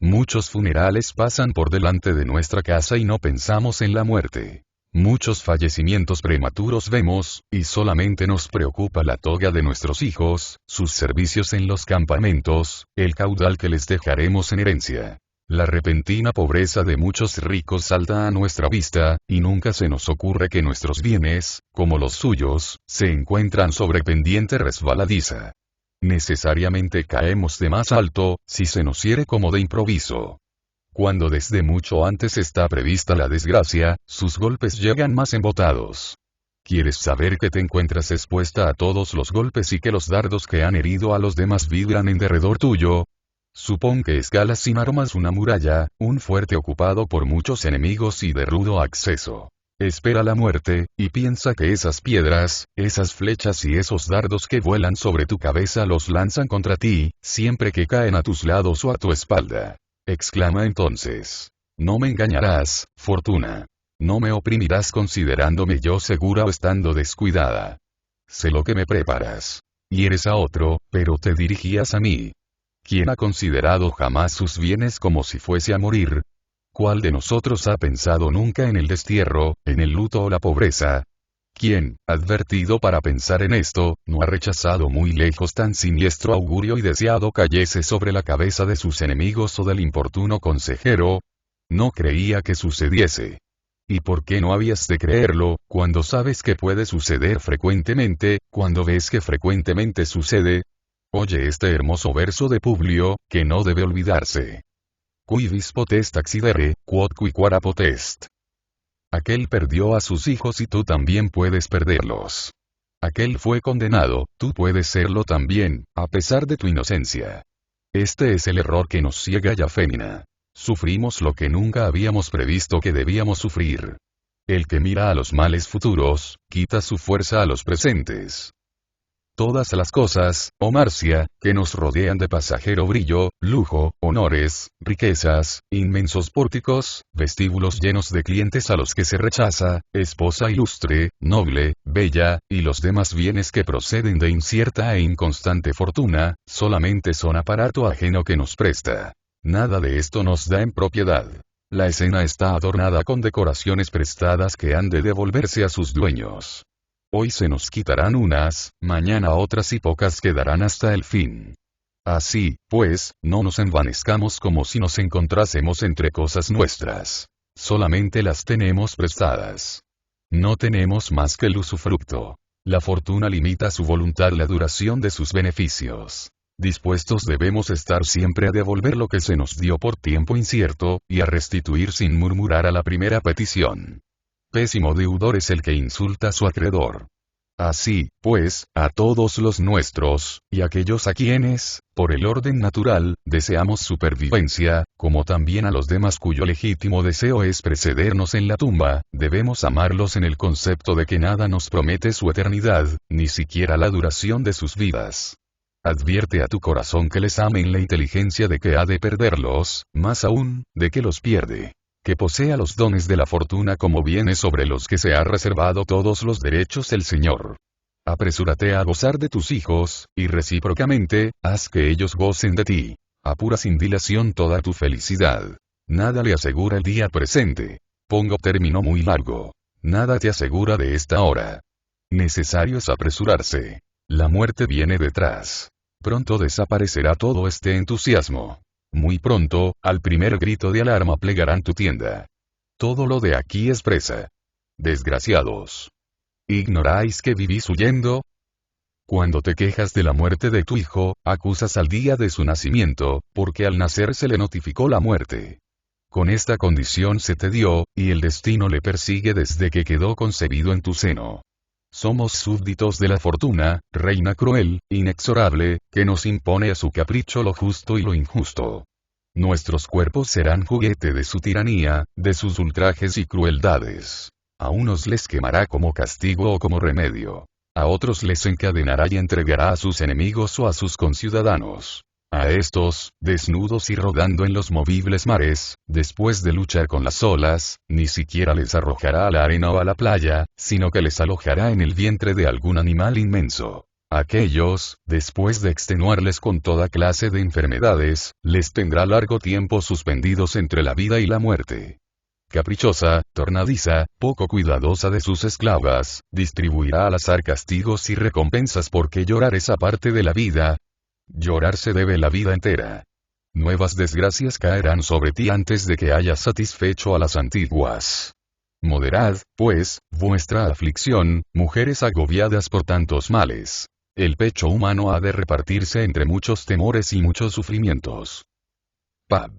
Muchos funerales pasan por delante de nuestra casa y no pensamos en la muerte. Muchos fallecimientos prematuros vemos, y solamente nos preocupa la toga de nuestros hijos, sus servicios en los campamentos, el caudal que les dejaremos en herencia. La repentina pobreza de muchos ricos salta a nuestra vista, y nunca se nos ocurre que nuestros bienes, como los suyos, se encuentran sobre pendiente resbaladiza. Necesariamente caemos de más alto, si se nos hiere como de improviso. Cuando desde mucho antes está prevista la desgracia, sus golpes llegan más embotados. ¿Quieres saber que te encuentras expuesta a todos los golpes y que los dardos que han herido a los demás vibran en derredor tuyo? Supón que escalas sin aromas una muralla, un fuerte ocupado por muchos enemigos y de rudo acceso. Espera la muerte, y piensa que esas piedras, esas flechas y esos dardos que vuelan sobre tu cabeza los lanzan contra ti, siempre que caen a tus lados o a tu espalda. Exclama entonces. No me engañarás, Fortuna. No me oprimirás considerándome yo segura o estando descuidada. Sé lo que me preparas. Hieres a otro, pero te dirigías a mí. ¿Quién ha considerado jamás sus bienes como si fuese a morir? ¿Cuál de nosotros ha pensado nunca en el destierro, en el luto o la pobreza? ¿Quién, advertido para pensar en esto, no ha rechazado muy lejos tan siniestro augurio y deseado cayese sobre la cabeza de sus enemigos o del importuno consejero? No creía que sucediese. ¿Y por qué no habías de creerlo, cuando sabes que puede suceder frecuentemente, cuando ves que frecuentemente sucede? Oye este hermoso verso de Publio, que no debe olvidarse. Cui vis potest accidere, quod qui quara potest. Aquel perdió a sus hijos y tú también puedes perderlos. Aquel fue condenado, tú puedes serlo también, a pesar de tu inocencia. Este es el error que nos ciega y afemina. Sufrimos lo que nunca habíamos previsto que debíamos sufrir. El que mira a los males futuros, quita su fuerza a los presentes. Todas las cosas, oh Marcia, que nos rodean de pasajero brillo, lujo, honores, riquezas, inmensos pórticos, vestíbulos llenos de clientes a los que se rechaza, esposa ilustre, noble, bella, y los demás bienes que proceden de incierta e inconstante fortuna, solamente son aparato ajeno que nos presta. Nada de esto nos da en propiedad. La escena está adornada con decoraciones prestadas que han de devolverse a sus dueños. Hoy se nos quitarán unas, mañana otras y pocas quedarán hasta el fin. Así, pues, no nos envanezcamos como si nos encontrásemos entre cosas nuestras. Solamente las tenemos prestadas. No tenemos más que el usufructo. La fortuna limita a su voluntad la duración de sus beneficios. Dispuestos debemos estar siempre a devolver lo que se nos dio por tiempo incierto, y a restituir sin murmurar a la primera petición. Pésimo deudor es el que insulta a su acreedor. Así, pues, a todos los nuestros, y aquellos a quienes, por el orden natural, deseamos supervivencia, como también a los demás cuyo legítimo deseo es precedernos en la tumba, debemos amarlos en el concepto de que nada nos promete su eternidad, ni siquiera la duración de sus vidas. Advierte a tu corazón que les ame en la inteligencia de que ha de perderlos, más aún, de que los pierde. Que posea los dones de la fortuna como bienes sobre los que se ha reservado todos los derechos el Señor. Apresúrate a gozar de tus hijos, y recíprocamente, haz que ellos gocen de ti. Apura sin dilación toda tu felicidad. Nada le asegura el día presente. Pongo término muy largo. Nada te asegura de esta hora. Necesario es apresurarse. La muerte viene detrás. Pronto desaparecerá todo este entusiasmo. Muy pronto, al primer grito de alarma plegarán tu tienda. Todo lo de aquí es presa. Desgraciados. ¿Ignoráis que vivís huyendo? Cuando te quejas de la muerte de tu hijo, acusas al día de su nacimiento, porque al nacer se le notificó la muerte. Con esta condición se te dio, y el destino le persigue desde que quedó concebido en tu seno. Somos súbditos de la fortuna, reina cruel, inexorable, que nos impone a su capricho lo justo y lo injusto. Nuestros cuerpos serán juguete de su tiranía, de sus ultrajes y crueldades. A unos les quemará como castigo o como remedio. A otros les encadenará y entregará a sus enemigos o a sus conciudadanos. A estos, desnudos y rodando en los movibles mares, después de luchar con las olas, ni siquiera les arrojará a la arena o a la playa, sino que les alojará en el vientre de algún animal inmenso. Aquellos, después de extenuarles con toda clase de enfermedades, les tendrá largo tiempo suspendidos entre la vida y la muerte. Caprichosa, tornadiza, poco cuidadosa de sus esclavas, distribuirá al azar castigos y recompensas porque llorar esa parte de la vida. Llorar se debe la vida entera. Nuevas desgracias caerán sobre ti antes de que hayas satisfecho a las antiguas. Moderad, pues, vuestra aflicción, mujeres agobiadas por tantos males. El pecho humano ha de repartirse entre muchos temores y muchos sufrimientos. Pab.